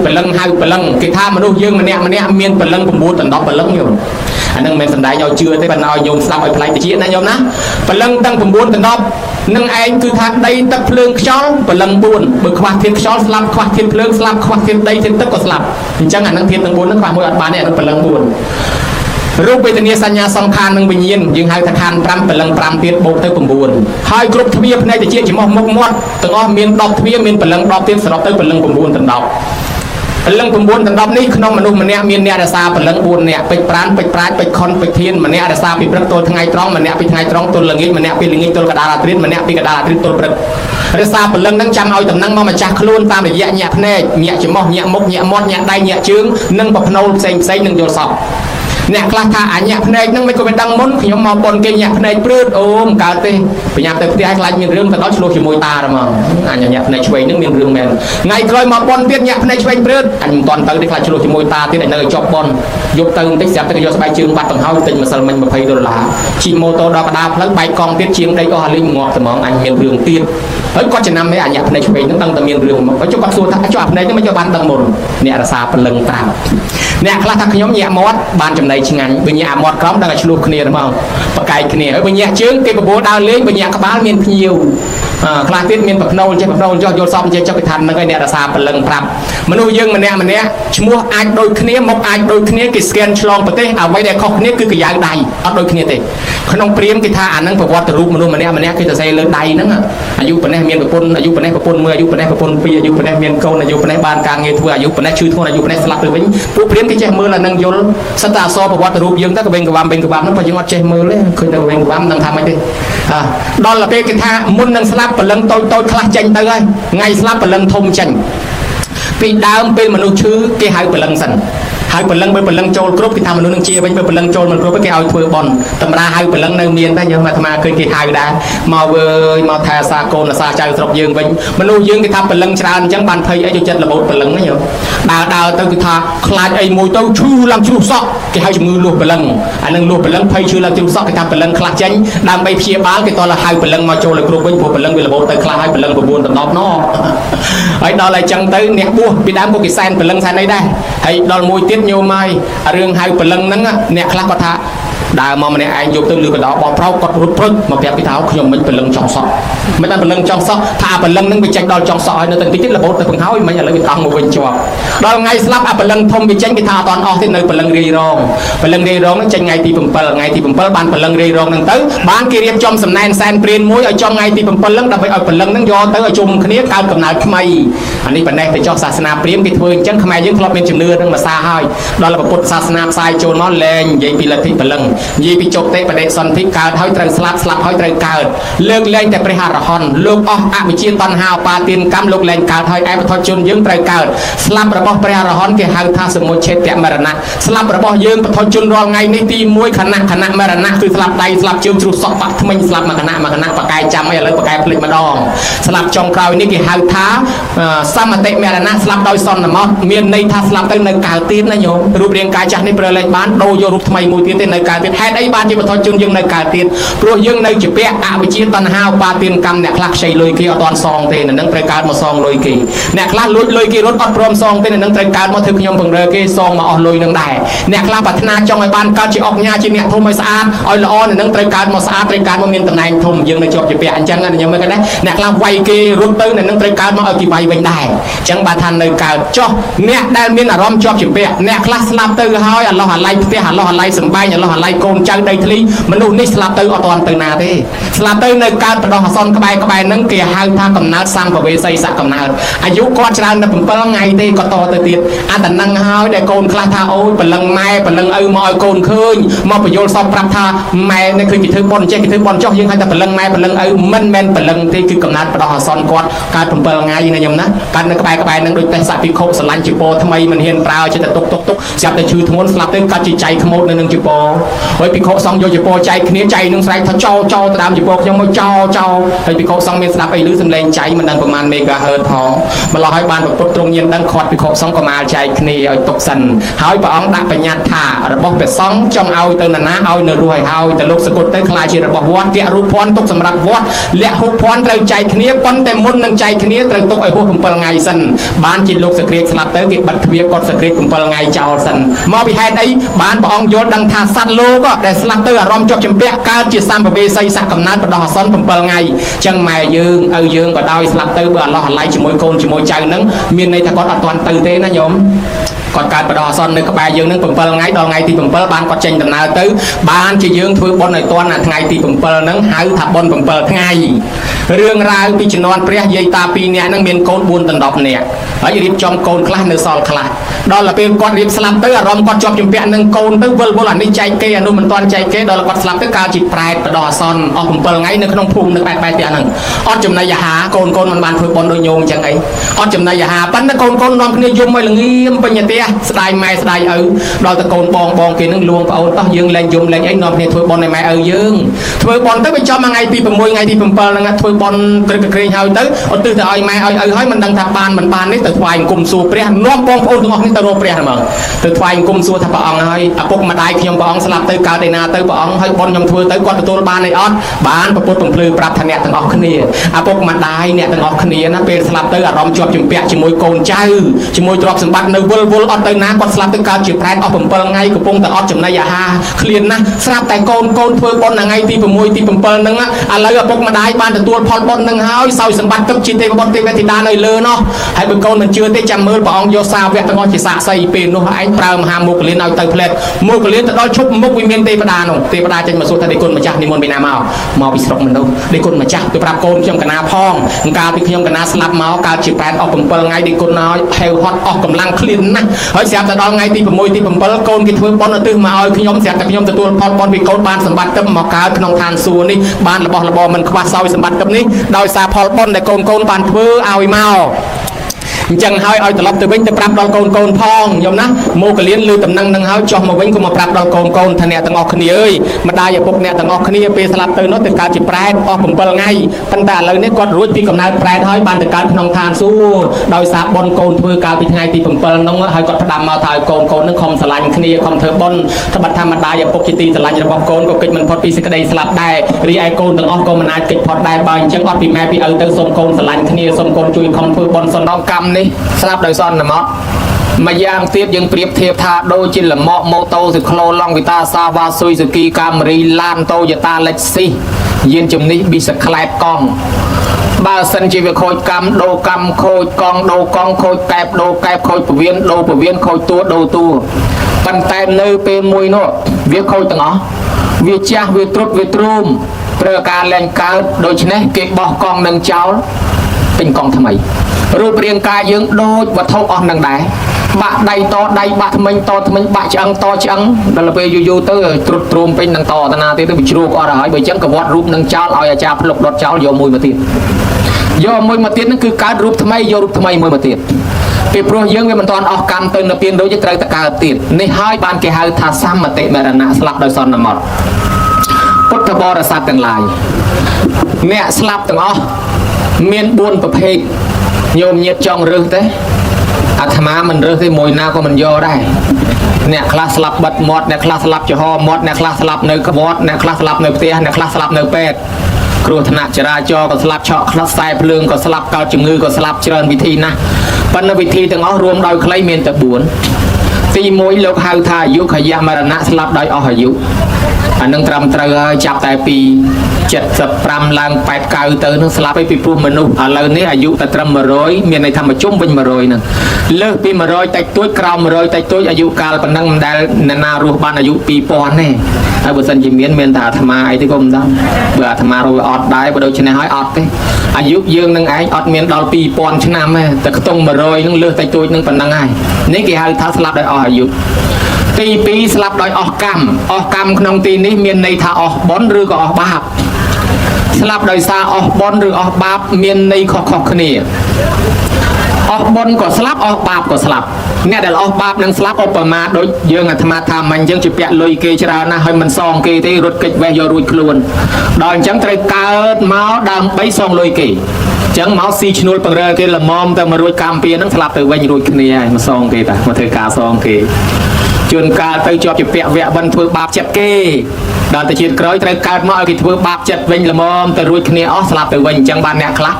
บลังหายบลังกิท่ามนุษย์ยังมันเนี่ยเมียนบลังผมบูดตันดอกบลังอยู่อันนั้นเป็นสันดานยาวเชื่อที่บรรดาโยมสลับไอ้พลายตะเชียนะโยมนะบลังตั้งผมบูดตันดอกนั่งไอ้คือทางใดตะเพลิงช้อนบลังบุญเบิกควาเทียนช้อนสลับควาเทียนเพลิงสลับควาเทียนใดเทียนตะก็สลับจังอันนั้นเทียนตั้งบุญนั่งความืออัดบานเนี่ยนั่งบลังบุญรูปเวทนีสัญญาสองคานนั่งวิญญาณยังหายทางพรำบลังพรำเทียนโบเตอร์ผมบูญหายกรุ๊ปทวีปในตะเชียจิมอมกมดตั้งอ้อมเมียนดอกทวีปเมียนบลังดอกเทียนสลับเตอร์บลังผมบูญตันดอกพลังผมบุญตันดอกนี้ขนมมนุษย์มันเนี่ยมีเนี่ยอาสาพลังบุญเนี่ยไปปราณไปปลายไปคอนไปเทียนมันเนี่ยอาสาไปประตูทางไงตรองมันเนี่ยไปทางไงตรองตัวละงิมันเนี่ยไปละงิตัวกระดาษตริศมันเนี่ยไปกระดาษตริศตัวประอาสาพลังนั่งจำเอาตำนั่งมาจากคลุนตามระยะเนี่ยแน่เนี่ยจะมอเนี่ยมกเนี่ยมอดเนี่ยได้เนี่ยจึงนั่งปะพนลเซ็งเซ็งนั่งโยนสอบเนี่ยคลาท่าอันเนี่ยแน่นั่งไม่ก็เป็นดังมุนขยมมาปนเกยเนี่ยแน่ปลื้ดโอมกาเต้พยายามแต่ที่ให้คลายมีเรื่องแต่เขาชโลชิมวยตาละมั้งอันเนี่ยในช่วยนึกมีเรื่องแมนไงเคยมาปนเตี้ยเนี่ยในช่วยปลื้ดอันตอนตั้งที่คลายชโลชิมวยตาที่ไหนในจอบบอลยกตึงที่เสียบที่ยศใบจึงบัดต่างเขาติดมาสมันมาเพย์ดอลลาร์ชิโมโตดอกดาพลังใบกองเตี้ยเชียงได้ก็หาลิงงอสมองอันมีเรื่องเตี้ยเฮ้ยก็จะนำให้อันเนี่ยในช่วยนึกตั้งแต่มีเรื่องเพราะจุกส่วนถ้าจุกในนี่ไม่จะบันตั้งหมดเนี่ยอาสาพลังตามเนี่ยคลาทักขยมเนี่ยมอดบานจำในชิงงันเป็นเนี่ยมอดกล้อมดังชลูกเนียร์มั้งปะไก่เนียร์เป็นเนี่ยเชื้อเก็บโบดาวเลี้ยงเป็นเนี่ยกระบาลเมียนพิวคลาติดเมียนปะโนเจ้าปะโนเจ้าโยซอมเจ้าไปทันนั่นก็เนี่ยอาสาพลังพรับมนุษย์ยังมันเนี่ยชั่วโมงอาจโดยเนียมกอาจโดยเนียกิสแกนฉลองประเทศเอาไว้ในข้อเนียคือกระยางใดเอาโดยเนียเตะขนมเปรี้ยมกิท่าอันนั้นประวัติรูปมนุษย์มันเนี่ยคือจะใส่เลือดใดนั่นอ่ะอายุประเทศเมียนประปนอายุประเทศประปนเมื่ออายุประเทศประปนปีอายุประเทศเมียนเกาอายุประเทศบานกลางเงี้ยทั่วอายุประเทศชื่อทั่วอายุประเทศสลับหรือเป็นผู้เปรี้ยมที่แจ้งมือละนั่งยนสตาร์ซอประวัติรูปยังถ้าก็เป็นกระบำนั่นพอยังวัดแจ้งมือเลยคือจะเป็นกระบำนั่งทำไม่ได้ดอลลาร์เปกิท่ามุนนั่งสลับปลังโตคลาจังเตยไงสลับปลังทมจังปีดาวเป็นมนุษย์ชื่อเกี่ยหายปลังสันหายปลังเป็นปลังโจลกรุ๊ปที่ทำมนุษย์นึงเชียเป็นปลังโจลมันกรุ๊ปไปเอาทัวร์บอลตำราหายปลังในเมียนได้ยังมาทำมาเคยเกี่ยหายได้มาเวย์มาแทสาโกนซาใจสระยืงเป็นมนุษย์ยืงที่ทำปลังชราจังบันเพย์ไอ้จุดจัดระบบปลังไม่เหรอดาวตั้งคือทาคลาดไอ้มวยเต้าชูลำชูซอกเกี่ยหายจมือลูกปลังอันนึงลูกปลังเพย์ชูลำชูซอกที่ทำปลังคลาดจังดำไปเพียบ้าที่ตอนละหายปลังมาโจลกรุ๊ปเป็นพวกปลังเป็นระบบแต่คลาดหายปลังประบุนตัดนอกนอกไอ้ดอลอะไรจังเต้เนี่ยบัวปีดาวพวกกิแซนปลังแซนได้ไอ้ดอลมวยเตี้ยโยไม่เรื่องหายปลังนั้นเนี่ยคลาดก็ท่าดาวมาเนี่ยไอ้ยกตัวเรือกระดาษบอลเพราะกดรุดพึ่งมาเปียกพิธาขยมมันเป็นเรื่องจองซอกไม่ได้เป็นเรื่องจองซอกถ้าเป็นเรื่องนึงไปแจ้งดอลจองซอกในตันติดระบบแต่เพิ่งเขาไม่อยากเลยไปตั้งมาเป็นจวบดอลไงสลับเป็นเรื่องทมไปแจ้งพิธาตอนออกที่ในเป็นเรื่องรีรองเป็นเรื่องรีรองนั่นจะไงตีปุ่มเปิลไงตีปุ่มเปิลบ้านเป็นเรื่องรีรองนั่งตื้อบ้านกีเรียมจอมสำนักแซนเปลี่ยนมวยเอาจอมไงตีปุ่มเปิลเรื่องดับไปเอาเป็นเรื่องนั่งยอตื้อเอาจุ่มคณีการกำเนิดทำไมอันนี้เป็นแนวแต่จอศาสนาเปลี่ยนกิจเวงจังทำไมยังครอบเป็นจุดเนื้อนั่งมาซาให้ดอลระบบศาสนาทรายโจนมอลแรงยัยปีละทิเป็นเรื่องยัยปีจบประเด็นสันติการให้ตรังสลับให้ตรังการเลิกเล่นแต่ประหารหอนลูกออกอาวิจินตอนหาวปาตินกำลูกเล่นการให้แอบทอดจนยืมตรังการสลับระบบประหารหอนเกี่ยหางท่าสมุทรเชตแกมรณะสลับระบบยืมทอดจนรอไงในตีมวยขณะมรณะคือสลับใดสลับจืมจุดสอบปักทำไมสลับมาขณะปากกายจำไม่เลยปากกายผลิตมาดองสลับจองคราวนี้เกี่ยหางท่าสามเตะมรณะสลับโดยซอนมอเมียนในท่าสลับตั้งในการตีนนะโยมรูปเรียงกายจากในประเลบ้านโดยรูปทำไมมวยตีนในการตีนแฮดไอ้บ้านที่มาทอดจนยังในการตีนเพราะยังในจุดเป๊ะอาวิจิตตันหาวปาตินกรรมเนี่ยคลักใช้ลอยกีเอาตอนซองเตนนั่งประกาศมาซองลอยกีเนี่ยคลักลอยกีรถอัดพร้อมซองเตนนั่งประกาศมาถึงยมเพิ่งเรกีซองมาออกลอยนั่งได้เนี่ยคลักพัฒนาจองไอ้บ้านการจีออกงาจีเนี่ยทุ่มไม่สะอาดอ้อยละอ่อนนั่งประกาศมาสะอาดประกาศมาเมียนตำแหน่งทุ่มยังในจุดจุดเป๊ะอันจังกันยังไม่กันได้เนี่ยคลักไวกีรถเตนนั่งประกาศมาเอากี่ใบเว้นได้จังบาทันในการจ่อเนี่ยได้เมียนอารมณ์จุดจุดเป๊ะเนี่ยคลักสลับเตอร์ห้อยอันเราหันไล่เป๊ะหันเราหันไล่สบายอันเราหันไล่โกนจังได้ทีมนุษย์นี่สลับเตอร์เอาตอนเตอร์นาเต้สลับเตอร์ในการประดองซอนกระบายนั่งเกี่ยหางทางกำนัดสร้างประเวศสักกำนัดอายุก็จะนั่งเป็นเปล่าไงเต้ก็ต่อเติดอันแต่นั่งห้าวได้โกนคลาท่าโอ้เป็นลังไม้เป็นลังมอยโกนคืนมาประโยชน์สอบปรับท่าไม้ในคือกิจบอลเจ๊กิจบอลจ่อยังให้แต่เป็นลังไม้เป็นลังมันเป็นลังที่คือกำนัดประดองซอนกอดการเป็นเปล่าไงยังไงยมนะการกระบายนั่งโดยแต่สัตว์พิโคสลันจิโปทำไมมันเห็นเปล่าจะตกจับแต่ชื่อทั้งหมดสลับเต้การจิตใจขโมยในหนึ่งจิโป ហើយពិខុសង្ឃយកជាពោចៃគ្នាចៃនឹងស្រែកថាចោទៅតាមជាពោខ្ញុំមកចោហើយពិខុសង្ឃមានស្ដាប់អីឮសំឡេងចៃមិនដឹងប្រមាណមេហ្គាហឺតផងម្ល៉េះហើយបានប្រពុតទ្រង់ញាណដឹងខាត់ពិខុសង្ឃក៏មកចែកគ្នាឲ្យទុកសិនហើយព្រះអង្គដាក់បញ្ញត្តិថារបស់ព្រះសង្ឃចង់ឲ្យទៅណាឲ្យនៅរស់ឲ្យទៅលោកសកុតទៅខ្លាចជារបស់វត្តគៈរូបភ័ណ្ឌទុកសម្រាប់វត្តលក្ខហូបភ័ណ្ឌត្រូវចែកគ្នាប៉ុន្តែមុននឹងចែកគ្នាត្រូវទុកឲ្យហួស7ថ្ងៃសិនបានជាលោកសក្រាចស្លាប់ទៅគេបិទទ្វារគាត់សក្រាច7ថ្ងៃចោលសិនមកពីហេតុអីបានព្រះអង្គយល់ដឹងថាសត្វលោកដែលស្លាប់ទៅអារម្មណ៍ជាប់ចម្ពាក់កើតជាសម្ភវេសីសកំណើតបដោះអាសន្ន7ថ្ងៃចឹងម៉ែយើងឪយើងក៏ដោយស្លាប់ទៅបើអឡោះអាឡៃជាមួយកូនជាមួយចៅនឹងមានន័យថាគាត់អត់ទាន់ទៅទេណាញោមគាត់កើតបដោះអាសន្ននៅក្បែរយើងនឹង7ថ្ងៃដល់ថ្ងៃទី7បានគាត់ចេញដំណើរទៅបានជាយើងធ្វើបុណ្យឲ្យទាន់អាថ្ងៃទី7ហ្នឹងហៅថាបុណ្យ7ថ្ងៃរឿងរ៉ាវពីជំនាន់ព្រះយាយតា2នាក់ហ្នឹងមានកូន4ដល់10នាក់ហើយរៀបចំកូនខ្លះនៅសល់ខ្លះដល់ពេលគាត់រៀបស្លាប់ទៅអារម្មណ៍គាត់ជាប់ជំពាក់នឹងកូនទៅវិលអានេះចែកគេអានោះមិនទាន់ចែកគេដល់គាត់ស្លាប់ទៅកើតជាប្រែតបដោះអាសន្នអស់7ថ្ងៃនៅក្នុងភូមិនៅបែបផ្ទះហ្នឹងអត់ចំណីអាហារកូនមិនបានធ្វើបុណ្យដូចញោមអញ្ចឹងអីអត់ចំណីអាហារប៉ុន្តែកូននាំគ្នាយំឲ្យល្ងៀមពេញផ្ទះស្ដាយម៉ែស្ដាយឪដល់តែកូនបងគេនឹងលួងប្អូនតោះយើងលែងយំលែងអីនាំគ្នាធ្វើបុណ្យឲ្យម៉ែឪយើងធ្វើបុណ្យទៅវាចំថ្ងៃទី6ថ្ងៃទី7ហ្នឹងធ្វើបុណ្យព្រឹកក្រែងហើយទៅឧទ្ទិសទៅឲ្យម៉ែឲ្យឪហើយមិនដឹងថាបានមិនបាននេះទៅថ្វាយអង្គមសួរព្រះនាំបងប្អូនទាំងអស់គ្នាទៅរកព្រះហ្មងទៅថ្វាយអង្គមសួរថាព្រះអង្គហើយឪពុកម្ដាយខ្ញុំព្រះអង្គស្លាប់ទៅកើតឯណាទៅព្រះអង្គហើយបុណ្យខ្ញុំធ្វើទៅគាត់ទទួលបានអីអត់បានប្រពុតបំភ្លឺប្រាប់ថាអ្នកទាំងអស់គ្នាឪពុកម្ដាយអ្នកទាំងអស់គ្នាណាពេលស្លាប់ទៅអារម្មណ៍ជាប់ជំពាក់ជាមួយកូនចៅជាមួយទ្រព្យសម្បត្តិនៅវិលអត់ទៅណាគាត់ស្លាប់ទៅកើតជាប្រែតអស់7ថ្ងៃកំពុងតែអត់ចំណីអាហារឃ្លានណាស់ស្រាប់តែកូនធ្វើបុណ្យថ្ងៃទី6ទី7ហ្នឹងឥឡូវឪពុកម្ដាយបានទទួលផលបុណ្យហ្នឹងហើយសោយសម្បត្តិទឹកជាទេវបុត្រទេវធីតានៅលើនោះហើយបើកូនមិនជឿទេចាំមើលព្រះអង្គយកសាវកទាំងអស់ជាសាក្សីពេលនោះឯងប្រើមហាមុគលានឲ្យទៅផ្លែតមុគលានទៅដល់ឈប់មុខវិមានទេវតានោះទេវតាចេញមកសួរថាដេគុណម្ចាស់និមន្តពីណាមកពីស្រុកមនុស្សដេគុណម្ចាស់ទៅប្រាប់កូនខ្ញុំកណាផងកាលពីខ្ញុំកណាស្លាប់មកកើតជាប្រែតអស់7ថ្ងៃដេគុណឲ្យហេវហត់អស់កម្លាំងឃ្លានណាស់ហើយស្រាប់តែដល់ថ្ងៃទី6ទី7កូនគេធ្វើបុណ្យឧទ្ទិសមកឲ្យខ្ញុំស្រាប់តែខ្ញុំទទួលផលបុណ្យពីកូនបានសម្បត្តិទឹកមកកើតក្នុងឋានសួគ៌នេះបានរបស់របរមិនខ្វះសោយសម្បត្តិទឹកនេះដោយសារផលបុណ្យដែលកូនបានធ្វើឲ្យមកអញ្ចឹងហើយឲ្យត្រឡប់ទៅវិញទៅប្រាប់ដល់កូនផងយល់ណាមកកលៀនលើតំណែងនឹងហើយចុះមកវិញក៏មកប្រាប់ដល់កូនថាអ្នកទាំងអស់គ្នាអើយម្ដាយឪពុកអ្នកទាំងអស់គ្នាពេលស្លាប់ទៅនោះទៅកើតជាប្រែតអស់7ថ្ងៃប៉ុន្តែឥឡូវនេះគាត់រួចពីកំណើតប្រែតហើយបានទៅកើតក្នុងឋានសួគ៌ដោយសារបុណ្យកូនធ្វើកាលពីថ្ងៃទី7នោះហើយគាត់ផ្ដាំមកថាឲ្យកូននឹងខំស្រឡាញ់គ្នាខំធ្វើបុណ្យត្បិតថាម្ដាយឪពុកជាទីស្រឡាញ់របស់កូនក៏គេចមិនផុតពីសេចក្តីស្លាប់ដែររីឯកូនទាំងអស់ក៏មិនអាចគេចផុតដែរបើអញ្ចឹងអត់ពីម៉ែពីឪទៅសូមកូនស្រឡាញ់គ្នាសូមកូនជួយខំធ្វើបុណ្យសណ្ដោកម្មនេះស្លាប់ដោយសន្មតមួយយ៉ាងទៀតយើងប្រៀបធៀបថាដូចជាលម៉កម៉ូតូស៊ីក្លូឡង់វីតាសាវ៉ាស៊ុយស៊ូគីកាមេរីឡានតូយ៉ូតាលិចស៊ីយានជំនិះប៊ីសក្លែតកង់បើសិនជាវាខូចកម្មដូរកម្មខូចកង់ដូរកង់ខូចកែបដូរកែបខូចពវៀនដូរពវៀនខូចតួដូរតួប៉ុន្តែនៅពេលមួយនោះវាខូចទាំងអស់វាចាស់វាទ្រុឌវាទ្រូមប្រើការលែងកើតដូច្នេះគេបោះកង់នឹងចោលពេញកង់ថ្មីរូបរាងកាយយើងដូចវត្ថុអស់នឹងដែរបាក់ដៃតដៃបាក់ថ្មិញតថ្មិញបាក់ឆ្អឹងតឆ្អឹងដល់ពេលយូរទៅទ្រុឌទ្រោមពេញនឹងតតាណាទៀតទៅវាជ្រូកអត់ហើយបើអញ្ចឹងក៏វត្តរូបនឹងចោលឲ្យអាចារ្យភ្លុកដុតចោលយកមួយមកទៀតហ្នឹងគឺកើតរូបថ្មីយករូបថ្មីមួយមកទៀតពីព្រោះយើងវាមិនទាន់អស់កម្មទៅនៅពេលដូចត្រូវតែកើតទៀតនេះហើយបានគេហៅថាសមតិមរណៈស្លាប់ដោយសន្មតពុទ្ធបរិស័ទទាំងឡាយអ្នកស្លាប់ទាំងអស់មាន4ប្រភេទញោមញាតចង់រើសទេអាត្មាមិនរើសទេមួយណាក៏មិនយកដែរអ្នកខ្លះស្លាប់បិទមាត់អ្នកខ្លះស្លាប់ចំហមាត់អ្នកខ្លះស្លាប់នៅក្បត់អ្នកខ្លះស្លាប់នៅផ្ទះអ្នកខ្លះស្លាប់នៅពេទ្យគ្រោះថ្នាក់ចរាចរណ៍ក៏ស្លាប់ឆក់ខ្លះខ្សែភ្លើងក៏ស្លាប់កើតជំងឺក៏ស្លាប់ច្រើនវិធីណាស់ប៉ុន្តែវិធីទាំងអស់រួមដោយខ្លីមានតែ4ទី1លោកហៅថាអាយុខយមរណៈស្លាប់ដោយអស់អាយុអានឹងត្រឹមត្រូវហើយចាប់តែពី75ឡើង89ទៅនឹងស្លាប់ពីព្រោះមនុស្សឥឡូវនេះអាយុតែត្រឹម100មានន័យថាមកជុំវិញ100ហ្នឹងលើសពី100តិចតួចក្រោម100តិចតួចអាយុកាលប៉ុណ្ណឹងមិនដែលអ្នកណារស់បានអាយុ2000ទេហើយបើសិនជាមានតែអាត្មាអីទេក៏មិនដឹងបើអាត្មារស់អត់ដែរបើដូច្នេះហើយអត់ទេអាយុយើងនឹងឯងអត់មានដល់2000ឆ្នាំទេតែខ្ទង់100នឹងលើសតិចតួចនឹងប៉ុណ្ណឹងហើយនេះគេហៅថាស្លាប់ដោយអស់អាយុទី2ស្លាប់ដោយអស់កម្មក្នុងទីនេះមានន័យថាអស់បុណ្យឬក៏អស់បាបស្លាប់ដោយសារអស់បុណ្យឬអស់បាបមានន័យខុសៗគ្នាអស់បុណ្យក៏ស្លាប់អស់បាបក៏ស្លាប់ អ្នកដែលអស់បាបនឹងស្លាប់ឧបមាដូចយើងអាត្មាថាមិនអញ្ចឹងជាពាក់លុយគេច្រើនណាស់ហើយមិនសងគេទេរត់គេចវេះយករួចខ្លួនដល់អញ្ចឹងត្រូវកើតមកដើម្បីសងលុយគេអញ្ចឹងមកស៊ីឈ្នួលបង្រើគេល្មមទៅមករួចកម្មពៀននឹងស្លាប់ទៅវិញរួចគ្នាហើយមកសងគេតាមកធ្វើការសងគេជួនកាលទៅជាប់ជាពាក់វគ្គបិណ្ឌធ្វើបាបចិត្តគេដល់ទៅជាតិក្រោយត្រូវកើតមកឲ្យគេធ្វើបាបចិត្តវិញល្មមទៅរួចគ្នាអស់ស្លាប់ទៅវិញអញ្ចឹងបានអ្នកខ្លះ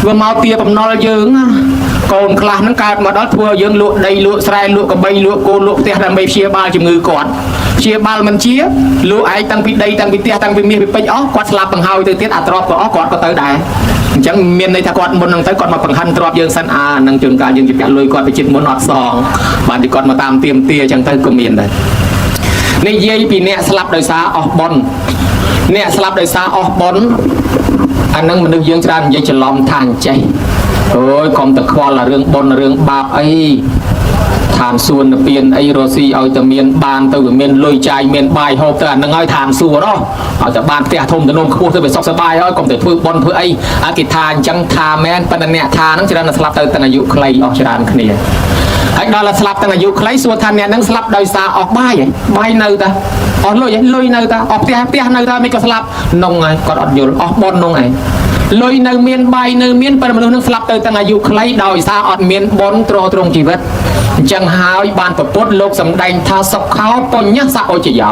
វាមកទាបំណុលយើងកូនខ្លះហ្នឹងកើតមកដល់ធ្វើយើងលក់ដីលក់ស្រែលក់កបីលក់គោលក់ផ្ទះដើម្បីព្យាបាលជំងឺគាត់ព្យាបាលមិនជាលក់ឯងតាំងពីដីតាំងពីផ្ទះតាំងពីមាសពីពេជ្រអស់គាត់ស្លាប់បង្ហើយទៅទៀតអាទ្រព្យក៏អស់គាត់ក៏ទៅដែរអញ្ចឹងមានន័យថាគាត់មុនហ្នឹងទៅគាត់មកបង្ហាញទ្រព្យយើងសិននឹងជួនកាលយើងជាពាក់លុយគាត់ទៅចិត្តមុនអត់សងបានទីគាត់មកតាមទៀមទាអញ្ចឹងទៅក៏មានដែរនិយាយពីអ្នកស្លាប់ដោយសារអស់បុណ្យអ្នកស្លាប់ដោយសារអស់បុណ្យអានឹងមនុស្សយើងច្រើននិយាយច្រឡំថាអញ្ចេះអូយកុំតែខ្វល់រឿងបុណ្យរឿងបាបអីឋានសួគ៌និព្វានអីរស់ស៊ីឲ្យតែមានបានទៅវាមានលុយចាយមានបាយហូបទៅអានឹងឲ្យឋានសួគ៌ឲ្យតែបានផ្ទះធំទំនំខ្ពស់ទៅវាសុខសប្បាយហើយកុំតែធ្វើបុណ្យធ្វើអីគេថាអញ្ចឹងថាមែនប៉ុន្តែអ្នកថានឹងច្រើនតែស្លាប់ទៅទាំងអាយុខ្លីអស់ច្រើនគ្នាហើយដល់តែស្លាប់ទាំងអាយុខ្លីសួរថាអ្នកនឹងស្លាប់ដោយសារអស់បាយនៅតែអស់លុយនៅតែអស់ផ្ទះនៅតែមិនក៏ស្លាប់នងហើយគាត់អត់យល់អស់បុណ្យនងឯងលុយនៅមានបាយនៅមានប៉ុន្តែមនុស្សនឹងស្លាប់ទៅទាំងអាយុខ្លីដោយសារអត់មានបុណ្យទ្រង់ជីវិតអញ្ចឹងហើយបានប្រពុតលោកសម្ដែងថាសុខោបញ្ញសអុជយោ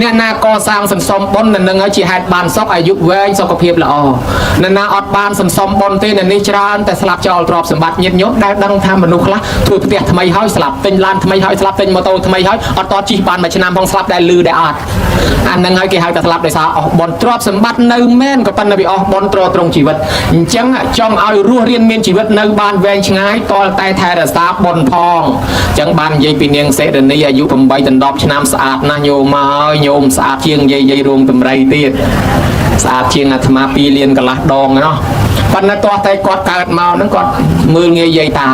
អ្នកណាកសាងសន្សំបុណ្យនឹងហើយជាហេតុបានសុខអាយុវែងសុខភាពល្អអ្នកណាអត់បានសន្សំបុណ្យទេនៅនេះច្រើនតែស្លាប់ចោលទ្រព្យសម្បត្តិញាតិញោមដែលដឹងថាមនុស្សខ្លះធ្វើផ្ទះថ្មីហើយស្លាប់ទិញឡានថ្មីហើយស្លាប់ទិញម៉ូតូថ្មីហើយអត់តជិះបានមួយឆ្នាំផងស្លាប់ដែលលឺដែលអត់អានឹងហើយគេហៅថាស្លាប់ដោយសារអស់បុណ្យទ្រព្យសម្បត្តិនៅមែនក៏ប៉ុន្តែវាអស់បុណ្យទ្រង់ជីវិតអញ្ចឹងចង់ឲ្យរស់រៀនមានជីវិតនៅបានវែងឆ្ងាយតលតែថែរក្សាបុណ្យផងអញ្ចឹងបាននិយាយពីនាងសេរីអាយុ8 ដល់ 10 ឆ្នាំស្អាតណាស់ញោមហើយញោមស្អាតជាងនិយាយរោងតម្រៃទៀតស្អាតជាងអាត្មា2 លានកន្លះដងណោះប៉ុន្តែតោះតែគាត់កើតមកហ្នឹងគាត់មើលងាយយាយតា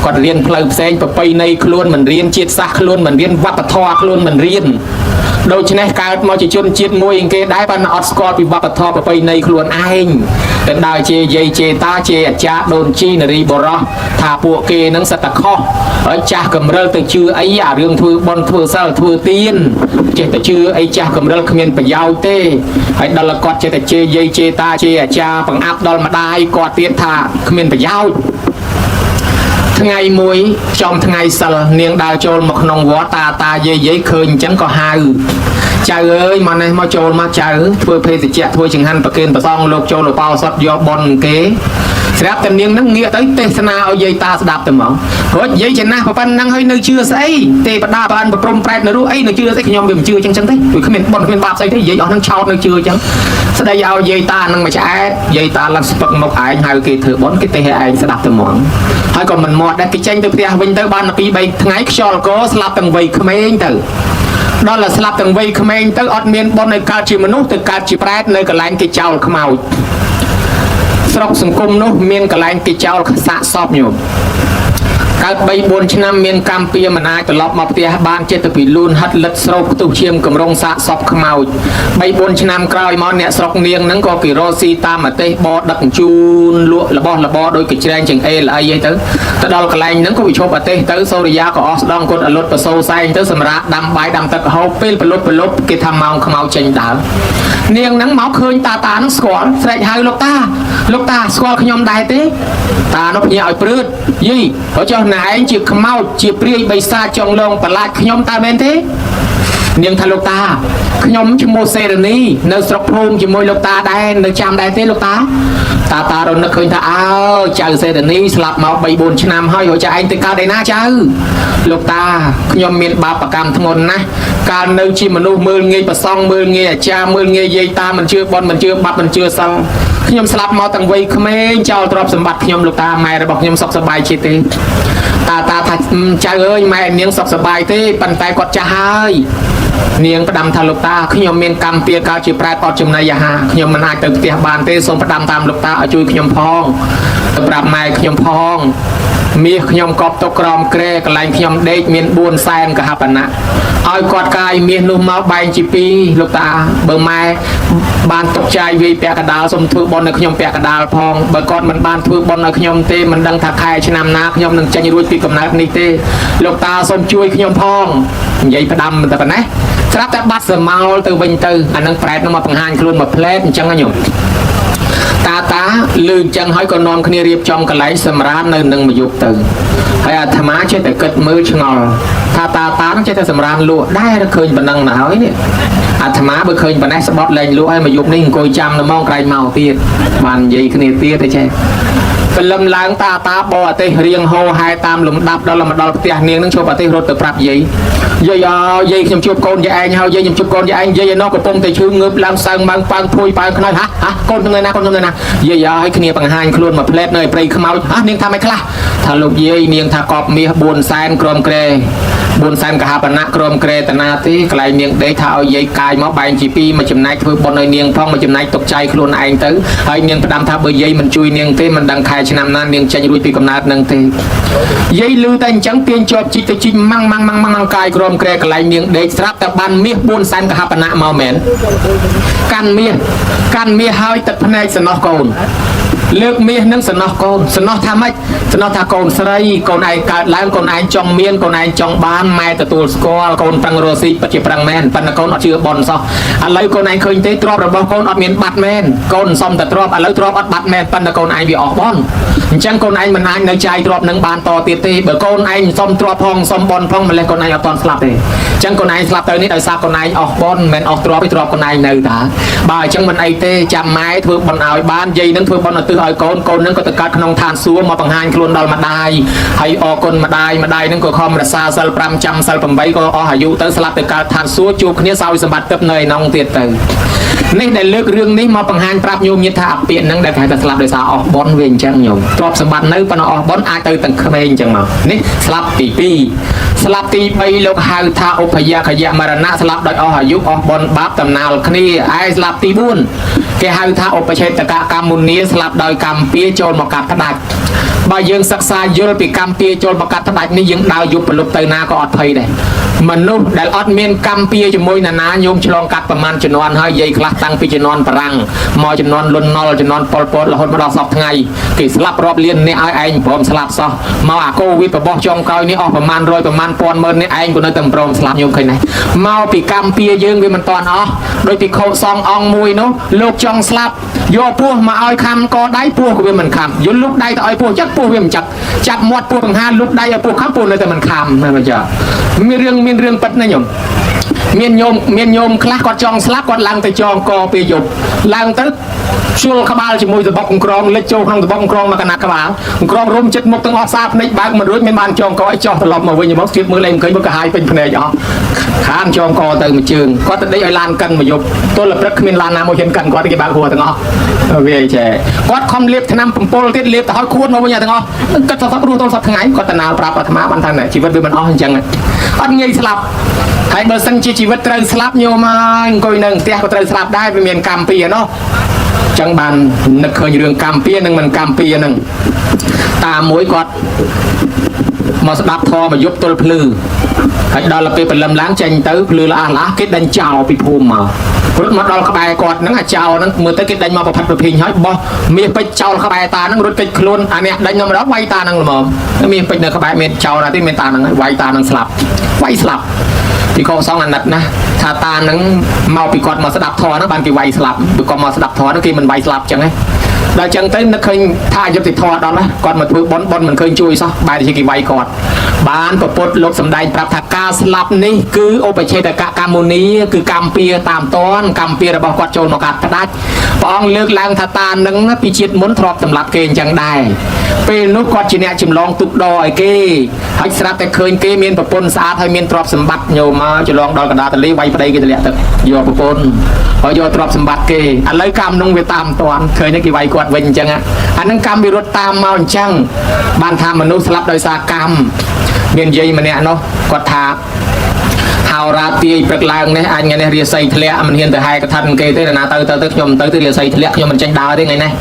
គាត់រៀនផ្លូវផ្សេងប្រពៃណីខ្លួនមិនរៀនជាតិសាសន៍ខ្លួនមិនរៀនវប្បធម៌ខ្លួនមិនរៀនដូច្នេះកើតមកជាជនជាតិមួយគេដែរប៉ុន្តែអត់ស្គាល់ពីវប្បធម៌ប្រពៃណីខ្លួនឯងតែដើរជាយាយជេតាជាអាចារ្យដូនជីនារីបរោះថាពួកគេនឹងសិតតែខុសហើយចាស់កម្រិលទៅជឿអីអារឿងធ្វើបុណ្យធ្វើសិលធ្វើទានចេះតែជឿអីចាស់កម្រិលគ្មានប្រយោជន៍ទេហើយដល់គាត់ចេះតែជេយាយជេតាជាអាចារ្យបង្អាប់ដល់ម្ដាយគាត់ទៀតថាគ្មានប្រយោជន៍ថ្ងៃមួយចំថ្ងៃសិលនាងដើរចូលមកក្នុងវត្តតាយាយឃើញអញ្ចឹងក៏ហៅចៅអើយមកនេះមកចូលមកចៅធ្វើភេសជ្ជៈធ្វើចង្ហាន់ប្រគេនប្រសងលោកចូលបោសុតយកបុណ្យគេស្រាប់តែនាងហ្នឹងងាកទៅទេសនាឲ្យយាយតាស្ដាប់ទៅមកព្រោះយាយចំណាស់ប៉ុណ្ណឹងហើយនៅជឿស្អីទេបដាបានប្រព្រំប្រែតនៅរស់អីនៅជឿស្អីខ្ញុំវាមិនជឿអញ្ចឹងទេព្រោះគ្មានបុណ្យគ្មានបាបស្អីទេយាយអស់ហ្នឹងឆោតនៅជឿអញ្ចឹងស្ដីឲ្យយាយតាហ្នឹងមកឆ្អែតយាយតាឡើងស្ពឹកមុខឯងហៅគេធ្វើបុណ្យគេទេសឲ្យឯងស្ដាប់ទៅមកហើយក៏មិនមកដែរគេចេញទៅផ្ទះវិញទៅបាន2 3ថ្ងៃខ្យល់កស្លាប់ទាំងវ័យក្មេងទៅដល់តែស្លាប់ទាំងវ័យក្មេងទៅអត់មានបុណ្យឲ្យកើតជាមនុស្សទៅកើតជាប្រែតនៅកន្លែងគេចោលខ្មោចស្រុកសង្គមនោះមានកន្លែងគេចោលសាកសពញោមកើត 3 4 ឆ្នាំមានកម្មពៀមិនអាចត្រឡប់មកផ្ទះបានចិត្តទៅពីលូនហិតលិតស្រោបខ្ទុះឈាមកម្រងសាកសពខ្មោច 3 4 ឆ្នាំក្រោយមកអ្នកស្រុកនាងហ្នឹងក៏គេរកស៊ីតាមប្រទេសបរដឹកជូនលក់របស់របរដោយកញ្ច្រែងចង្អេលអីទៅដល់កន្លែងហ្នឹងក៏វាឈប់ប្រទេសទៅសូរិយាក៏អស់ស្ដងគាត់អលុតប្រសូសែងទៅសម្រាប់ដាំបាយដាំទឹកហូបពេលប្រលប់គេថាម៉ោងខ្មោចចេញដើរនាងហ្នឹងមកឃើញតាហ្នឹងស្គាល់ស្រែកហៅលោកតាស្គាល់ខ្ញុំដែរទេតានោះភ្ញាក់ឲ្យព្រឺតយីបើចុះណែឯងជាខ្មោចជាព្រាយបិសាចចងលងប្រឡាចខ្ញុំតើមែនទេនាងថាលោកតាខ្ញុំឈ្មោះសេរនីនៅស្រុកភូមិជាមួយលោកតាដែរនៅចាំដែរទេលោកតារនឹកឃើញថាចៅសេរនីស្លាប់មក 3 4 ឆ្នាំហើយចៅឯងទៅកើតឯណាចៅលោកតាខ្ញុំមានបាបកម្មធ្ងន់ណាស់កាលនៅជាមនុស្សមើលងាយប្រសងមើលងាយអាចារ្យមើលងាយយាយតាមិនជឿបុណ្យមិនជឿបាបមិនជឿសិលខ្ញុំស្លាប់មកទាំងវ័យក្មេងចោលទ្រព្យសម្បត្តិខ្ញុំលោកតាម៉ែរបស់ខ្ញុំសុខសប្បាយជាទេតាថាចៅអើយម៉ែនាងសុខសប្បាយទេប៉ុន្តែគាត់ចាស់ហើយ នាងផ្ដាំថាលោកតាខ្ញុំមានកម្មពៀកើតជាប្រែតអត់ចំណៃអាហារខ្ញុំមិនអាចទៅផ្ទះបានទេសូមផ្ដាំតាមលោកតាឲ្យជួយខ្ញុំផងទៅប្រាប់ម៉ែខ្ញុំផងមាសខ្ញុំកប់ទុកក្រោមគ្រែកន្លែងខ្ញុំដេកមាន4សែនកហបណៈឲ្យគាត់កាយមាសនោះមកបែងជា2លោកតាបើម៉ែបានទុកចាយវាយពាក់កដាលសូមធ្វើបុណ្យនៅខ្ញុំពាក់កដាលផងបើគាត់មិនបានធ្វើបុណ្យឲ្យខ្ញុំទេមិនដឹងថាខែឆ្នាំណាខ្ញុំនឹងចេញរួចពីកំណើតនេះទេលោកតាសូមជួយខ្ញុំផងនិយាយផ្ដាំតែប៉ុណ្ណេះស្រាប់តែបាត់សមោលទៅវិញទៅអានឹងប្រែតនោះមកបង្ហាញខ្លួនមកផ្លែតអញ្ចឹងញោមតាលឺអញ្ចឹងហើយក៏នាំគ្នារៀបចំកន្លែងសម្រាប់នៅនឹងមួយយប់ទៅហើយអាត្មាចេះតែគិតមើលឆ្ងល់ថាតានឹងចេះតែសម្រាប់លក់ដែរឃើញប៉ុណ្ណឹងណាហើយនេះអាត្មាបើឃើញប៉ុណ្ណេះស្បត់លែងលក់ហើយមួយយប់នេះអង្គុយចាំនៅមកក្រែងមកទៀតបាននិយាយគ្នាទៀតទេចេះព្រលឹមឡើងតាបរទេសរៀងហោហែតាមលំដាប់ដល់មកដល់ផ្ទះនាងនឹងជួបប្រទេសរត់ទៅប្រាប់យាយយាយខ្ញុំជួបកូនយាយឯងហើយយាយខ្ញុំជួបកូនយាយឯងយាយឯនោះកំពុងតែឈឺងើបឡើងសើងម៉ាំងប៉ាងភួយប៉ាងខ្នើយកូននៅណាយាយឲ្យគ្នាបង្ហាញខ្លួនមកផ្លែតនៅព្រៃខ្មោចនាងថាមិនខ្លះថាលោកយាយនាងថាកប់មាស4សែនក្រមក្រែ4សែនកហបណៈក្រមក្រែតាណាទេកន្លែងនាងដេកថាឲ្យយាយកាយមកបែងជា2មកចំណែកធ្វើបុណ្យឲ្យនាងផងមកចំណែកទុកចៃខ្លួនឯងទៅហើយនាងផ្ដាំថាបើយាយមិនជួយនាងទេមិនដឹងខែឆ្នាំណានាងចេញរួចពីកំណើតនឹងទេយាយលឺតែអញ្ចឹងទាញជាប់ជីកទៅជីកម៉ាំងកាយក្រមក្រែកន្លែងនាងដេកស្រាប់តែបានមាស4សែនកហបណៈមកមែនកាន់មាសហើយទឹកភ្នែកសំណោះកូនលើកមាសនឹងសំណោះកូនសំណោះថាម៉េចសំណោះថាកូនស្រីកូនឯងកើតឡើងកូនឯងចង់មានកូនឯងចង់បានម៉ែទទួលស្គាល់កូនប្រឹងរស់ស៊ីពិតជាប្រឹងមែនប៉ុន្តែកូនអត់ជឿបនសោះឥឡូវកូនឯងឃើញទេទ្រព្យរបស់កូនអត់មានបាត់មែនកូនសុំតែទ្រព្យឥឡូវទ្រព្យអត់បាត់មែនប៉ុន្តែកូនឯងវាអស់បនអញ្ចឹងកូនឯងមិនអាចនៅចាយទ្រព្យនឹងបានតទៀតទេបើកូនឯងសុំទ្រព្យផងសុំបនផងម្លេះកូនឯងអត់តន់ស្លាប់ទេអញ្ចឹងកូនឯងស្លាប់ទៅនេះដោយសារកូនឯងអស់បនមិនមែនអស់ទ្រព្យទេទ្រព្យកូនឯងនៅតាបើអញ្ចឹងមិនអីទេចាំម៉ែធ្វើបនឲ្យបានយាយនឹងធ្វើបនឧទ្ទិសឲ្យកូននឹងក៏ទៅកើតក្នុងឋានសួគ៌មកបង្ហាញខ្លួនដល់ម្ដាយហើយអរគុណម្ដាយនឹងក៏ខំរក្សាសិល5ចាំសិល8ក៏អស់អាយុទៅស្លាប់ទៅកើតឋានសួគ៌ជួបគ្នាសោយសម្បត្តិទឹកនៅឯក្នុងទៀតទៅនេះដែលលើករឿងនេះមកបង្ហាញប្រាប់ញោមញាតិថាអាពាកហ្នឹងដែលគេថាស្លាប់ដោយសារអស់បុណ្យវាអញ្ចឹងញោមទ្រព្យសម្បត្តិនៅប៉ុន្តែអស់បុណ្យអាចទៅទាំងក្មេងអញ្ចឹងមកនេះស្លាប់ទី2ស្លាប់ទី3លោកហៅថាឧបយខយមរណៈស្លាប់ដោយអស់អាយុអស់បុណ្យបាបតំណាលគ្នាឯស្លាប់ទី4គេហៅថាឧបឆេតកកម្មមុនីស្លាប់ដោយកម្មពៀចូលមកកាត់ផ្ដាច់បើយើងសិក្សាយល់ពីកម្មពៀចូលមកកាត់ផ្ដាច់នេះយើងដើរយុបលុបទៅណាក៏អត់ភ័យដែរមនុស្សដែលអត់មានកម្មពៀជាមួយណាញោមឆ្លងកាត់ប្រមាណជំនាន់ហើយយាយខ្លះតាំងពីជំនាន់បារាំងមកជំនាន់លន់ណុលជំនាន់ប៉ុលពតរហូតមកដល់សពថ្ងៃគេស្លាប់រាប់លានអ្នកឲ្យឯងព្រមស្លាប់សោះមកអាកូវីដរបស់ចុងក្រោយនេះអស់ប្រមាណ100ប្រមាណ1000ម៉ឺនអ្នកឯងក៏នៅតែព្រមស្លាប់ញោមឃើញណាមកពីកម្មពៀយើងវាមិនតាន់អស់ដោយពីខោសងអង្គមួយនោះលោកចង់ស្លាប់យកពោះមកឲ្យខំកដៃពោះក៏វាមិនខំយល់លុបដៃទៅឲ្យពោះចិត្តពោះវាមិនចិត្តចាប់មាត់ពោះបង្ហាលលុបដៃឲ្យពោះខំពោះនៅតែមិនខំណាមិនចាមានរឿងប៉ិតណាញោមមានញោមខ្លះគាត់ចង់ស្លាប់គាត់ឡើងទៅចងកពេលយប់ឡើងទៅឈួលក្បាលជាមួយសបុកក្រងលិចចូលក្នុងសបុកក្រងមកកណាត់ក្បាលក្រងរុំចិត្តមុខទាំងអស់សាភ្នែកបើកមិនរួចមានបានចងកឲ្យចោះត្រឡប់មកវិញមកស្ទាបមើលឯងមិនឃើញមកកាហាយពេញភ្នែកអស់ខានចងកទៅមួយជើងគាត់ទៅដេកឲ្យឡានកិនមកយប់ទល់ព្រឹកគ្មានឡានណាមួយហ៊ានកិនគាត់គេបើកហួរទាំងអស់វាអីចេះគាត់ខំលាបថ្នាំ7ទៀតលាបទៅឲ្យខួតមកវិញទាំងអស់គាត់សត្វរស់ទល់សប្តាហ៍ថ្ងៃគាត់តណាលប្រាប់អាត្មាបានថាជីវិតវាមិនអស់អញ្ចឹងអត់ងាយស្លាប់ហើយបើសិនជាជីវិតត្រូវស្លាប់ញោមហើយអង្គុយនៅផ្ទះក៏ត្រូវស្លាប់ដែរវាមានកម្មពៀណោះចឹងបាននឹកឃើញរឿងកម្មពៀនឹងមិនកម្មពៀនឹងតាមួយគាត់មកស្ដាប់ធម៌មកយប់ទល់ភ្លឺហើយដល់ពេលព្រលឹមឡើងចេញទៅភ្លឺល្អគេដេញចោលពីភូមិមករត់មកដល់ក្បែរគាត់ហ្នឹងអាចោលហ្នឹងមើលទៅគេដេញមកប្រផាត់ប្រភេញហើយបោះមាសពេជ្រចោលក្បែរតាហ្នឹងរត់គេចខ្លួនអានេះដេញមកម្ដងវាយតាហ្នឹងល្មមមាសពេជ្រនៅក្បែរមានចោលណាទីមានតាហ្នឹងវាយតាហ្នឹងស្លាប់វាយស្លាប់ពីកោសងអាណិតណាថាតាហ្នឹងមកពីគាត់មកស្ដាប់ធម៌ហ្នឹងបានគេវាយស្លាប់ពីគាត់មកស្ដាប់ធម៌ហ្នឹងគេមិនវាយស្លាប់ចឹងហ៎ដល់ចឹងទៅនឹកឃើញថាយុត្តិធម៌ដល់ណាគាត់មកធ្វើបន់មិនឃើញជួយសោះបែរជាគេវាយគាត់បានប្រពុតលោកសំដែងប្រាប់ថាការស្លាប់នេះគឺឧបឆេតកកម្មមុនីគឺកម្មពៀតាមតនកម្មពៀរបស់គាត់ចូលមកកាត់ផ្ដាច់ព្រះអង្គលើកឡើងថាតានឹងពីជាតិមុនធ្លាប់សម្លាប់គេអញ្ចឹងដែរពេលនោះគាត់ជាអ្នកចម្លងទុកដរឲ្យគេហើយស្រាប់តែឃើញគេមានប្រពន្ធស្អាតហើយមានទ្រព្យសម្បត្តិញោមមកច្រឡងដល់កណ្ដាលទន្លេវាយប្តីគេទម្លាក់ទឹកយកប្រពន្ធហើយយកទ្រព្យសម្បត្តិគេឥឡូវកម្មនោះវាតាមតនឃើញគេវាយគាត់វិញអញ្ចឹងអានឹងកម្មវិរុទ្ធតាមមកអញ្ចឹងបានថាមនុស្សស្លាប់ដោយសារកម្មមានយាយម្នាក់នោះគាត់ថា ហៅរ៉ាទាយព្រឹកឡើងនេះអញថ្ងៃនេះរាសីធ្លាក់មិនហ៊ានទៅហែកថាគេទេណាទៅខ្ញុំទៅរាសីធ្លាក់ខ្ញុំមិនចេញដើរទេថ្ងៃនេះ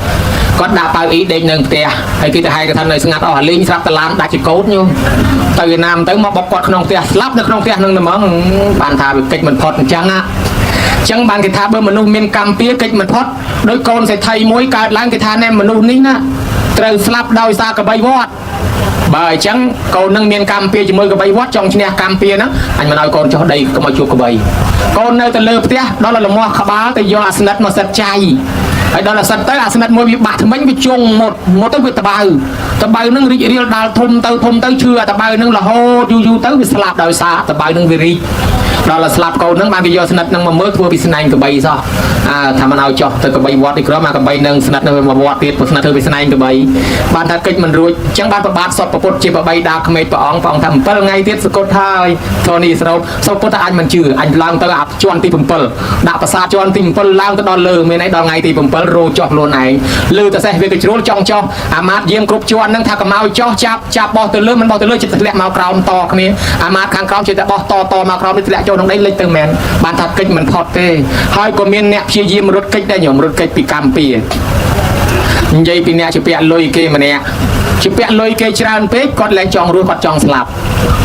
គាត់ដាក់ប៉ៅអ៊ីដេកនៅផ្ទះហើយគេទៅហែកថានៅស្ងាត់អស់លេងស្រាប់តឡានដាច់ចកោតញោមទៅវៀតណាមទៅមកបុកគាត់ក្នុងផ្ទះស្លាប់នៅក្នុងផ្ទះនឹងហ្មងបានថាវាកិច្ចមិនផុតអញ្ចឹងណាចឹងបានគេថាបើមនុស្សមានកម្មពៀកិច្ចមិនផុតដោយកូនសេដ្ឋីមួយកើតឡើងគេថាណែមនុស្សនេះណាត្រូវស្លាប់ដោយសារកបៃវត្តបើអញ្ចឹងកូននឹងមានកម្មពៀជាមួយកបៃវត្តចង់ឈ្នះកម្មពៀហ្នឹងអញមិនឲ្យកូនចុះដីកុំឲ្យជួបកបៃកូននៅទៅលើផ្ទះដល់លមាស់ក្បាលទៅយកអាស្និតមកសិតចៃហើយដល់អាសិតទៅអាស្និតមួយវាបាក់ថ្មិញវាជង់មកទៅវាតបៅនឹងរីករាលដាលធំទៅឈឺអាតបៅនឹងរហូតយូរទៅវាស្លាប់ដោយសារតបៅនឹងវារីកដល់ស្លាប់កូននឹងបានគេយកស្និតនឹងមកមើលធ្វើពីស្នែងកបៃសោះថាមិនឲ្យចុះទៅកបៃវត្តនេះក្រមកបៃនឹងស្និតនៅមកវត្តទៀតស្និតធ្វើពីស្នែងកបៃបានថាកិច្ចមិនរួចអញ្ចឹងបានប្របាទសពពុទ្ធជាបបៃដាក្មេកព្រះអង្គថា7ថ្ងៃទៀតសកុតហើយធនីស្រោបសពពុទ្ធថាអញមិនជឿអញឡើងទៅអាជាន់ទី7ដាក់ប្រាសាទជាន់ទី7ឡើងទៅដល់លើមានអីដល់ថ្ងៃទី7រោចុះខ្លួនឯងលឺតែសេះវាទៅជ្រុលចង់ចុះអាម៉ាតយាមគ្រប់ជាន់នឹងថាកម្មកចុះចាប់បោះទៅលើមិនបោះទៅលើចិត្តធ្លាក់មកក្រោមតគ្នាអាម៉ាតខាងក្រោមចិត្តតែបោះតមកក្រោមនេះធ្លាក់ចូលក្នុងដីលិចទៅមែនបានថាកិច្ចមិនផុតទេហើយក៏មានអ្នកព្យាយាមរត់កិច្ចដែរញោមរត់កិច្ចពីកម្មពៀនិយាយពីអ្នកជាពាក់លុយគេម្នាក់ជាពាក់លុយគេច្រើនពេកគាត់លែងចង់រស់គាត់ចង់ស្លាប់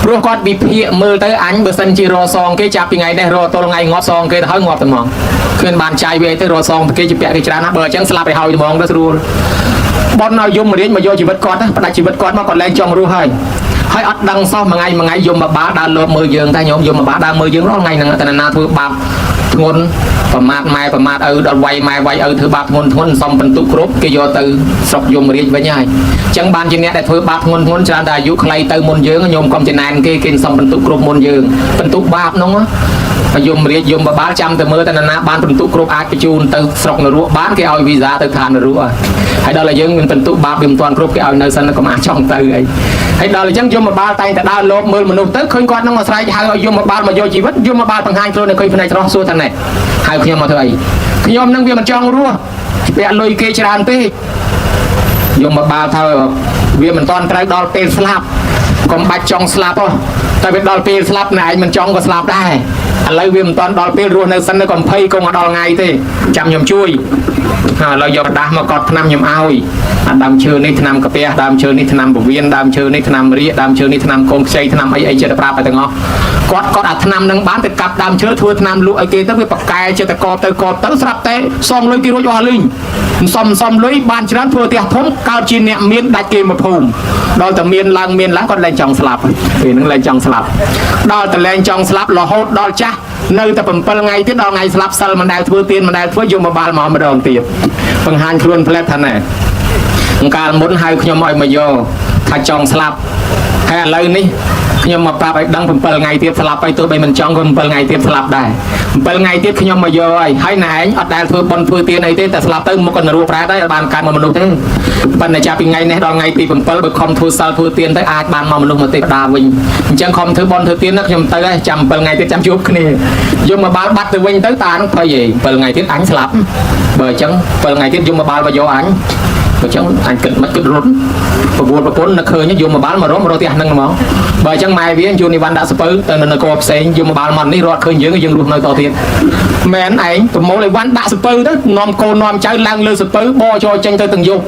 ព្រោះគាត់វិភាគមើលទៅអញបើសិនជារសងគេចាប់ពីថ្ងៃនេះរទល់ថ្ងៃងាប់សងគេទៅហើយងាប់ទៅហ្មងគ្មានបានចាយវាទៅរសងគេជាពាក់គេច្រើនណាស់បើអញ្ចឹងស្លាប់ឲ្យហើយហ្មងទៅស្រួលបនឲ្យយមរៀនមកយកជីវិតគាត់ផ្ដាច់ជីវិតគាត់មកគាត់លែងចង់រស់ហើយអត់ដឹងសោះមួយថ្ងៃយមមកបាដើរលើមើលយើងតែញោមយមមកបាដើរមើលយើងរាល់ថ្ងៃហ្នឹងតែណាធ្វើបាបធ្ងន់ប្រមាថម៉ែប្រមាថឪដល់វាយម៉ែវាយឪធ្វើបាបធ្ងន់សំបន្ទុកគ្រប់គេយកទៅស្រុកយមរាជវិញហើយអញ្ចឹងបានជាអ្នកដែលធ្វើបាបធ្ងន់ច្រើនតែអាយុខ្លីទៅមុនយើងញោមកុំចំណែនគេសំបន្ទុកគ្រប់មុនយើងបន្ទុកបាបហ្នឹងយមរាជយមបបាលចាំទៅមើលតែណាបានបន្ទុកគ្រប់អាចបញ្ជូនទៅស្រុកនរកបានគេឲ្យវីសាទៅឋាននរកហើយដល់តែយើងមានបន្ទុកបាបវាមិនទាន់គ្រប់គេឲ្យនៅសិនក៏អាចចង់ទៅអីហើយដល់អញ្ចឹងយមបបាលតែងតែដើរលបមើលមនុស្សទៅឃើញគាត់នឹងអាស្រ័យហៅឲ្យយមបបាលមកយកជីវិតយមបបាលបង្ហាញខ្លួនឲ្យឃើញផ្នែកស្រស់សួរថាណែហៅខ្ញុំមកធ្វើអីខ្ញុំនឹងវាមិនចង់រស់ពាក់លុយគេច្រើនពេកយមបបាលថាវាមិនទាន់ត្រូវដល់ពេលស្លាប់កុំបាច់ចង់ស្លាប់ទេតែវាដល់ពេលស្លាប់ណែឯងមិនចង់ក៏ស្លាប់ដែរឥឡូវវាមិនទាន់ដល់ពេលរស់នៅសិននៅកុំភ័យគង់មកដល់ថ្ងៃទេចាំខ្ញុំជួយឥឡូវយកដាស់មកកត់ថ្នាំខ្ញុំឲ្យអាដើមឈើនេះថ្នាំកាពះដើមឈើនេះថ្នាំពវៀនដើមឈើនេះថ្នាំរាដើមឈើនេះថ្នាំកូនខ្ចីថ្នាំអីចិត្តប្រាប់ឲ្យទាំងអស់គាត់អាថ្នាំនឹងបានទៅកាប់ដើមឈើធ្វើថ្នាំលក់ឲ្យគេទៅវាបកកែចិត្តកបទៅស្រាប់តែសងលុយគេរួចអស់លីងសំលុយបានច្រើនធ្វើផ្ទះធំកើតជាអ្នកមានដាច់គេមកភូមិដល់តែមានឡើងគាត់លែងចង់ស្លាប់ពេលហ្នឹងលែងចង់ស្លាប់ដល់តែលែងចង់ស្លាប់រហូតដល់ចាស់នៅតែ7ថ្ងៃទៀតដល់ថ្ងៃស្លាប់សិលមិនដែលធ្វើទៀនមិនដែលធ្វើយកមកបាលមកម្ដងទៀតបង្ហាញខ្លួនផ្លែតថាណែកាលមុនហៅខ្ញុំឲ្យមកយកថាចង់ស្លាប់ហើយឥឡូវនេះខ្ញុំមកប្រាប់ឲ្យដឹង7ថ្ងៃទៀតស្លាប់ហើយទោះបីមិនចង់ក៏7ថ្ងៃទៀតស្លាប់ដែរ7ថ្ងៃទៀតខ្ញុំមកយកហើយណែឯងអត់ដែលធ្វើបន់ធ្វើទៀនអីទេតែស្លាប់ទៅមុខក៏នរោប្រែដែរអត់បានកើតមកមនុស្សទេប៉ុន្តែចាប់ពីថ្ងៃនេះដល់ថ្ងៃទី7បើខំធ្វើសិលធ្វើទៀនទៅអាចបានមកមនុស្សមកទេវតាវិញអញ្ចឹងខំធ្វើបន់ធ្វើទៀនណាខ្ញុំទៅហើយចាំ7ថ្ងៃទៀតចាំជួបគ្នាយកមកបាលបាត់ទៅវិញទៅតានឹងភ័យឯង7ថ្ងៃទៀតអញស្លាប់បើអញ្ចឹង7ថ្ងៃទៀតយកមកបាលមកយកអញអញ្ចឹងអញគិតមិនគិតរត់ប្រពន្ធនៅឃើញយកមកបាលមករកផ្ទះហ្នឹងហ្មងបើអញ្ចឹងម៉ែវាជួននិវ័នដាក់សពៅទៅនៅកោផ្សេងយកមកបាលមកនេះរត់ឃើញយើងរស់នៅតទៀតមែនឯងប្រមូលអីវ៉ាន់ដាក់សពៅទៅនាំកូននាំចៅឡើងលើសពៅបោចូលចេញទៅទាំងយប់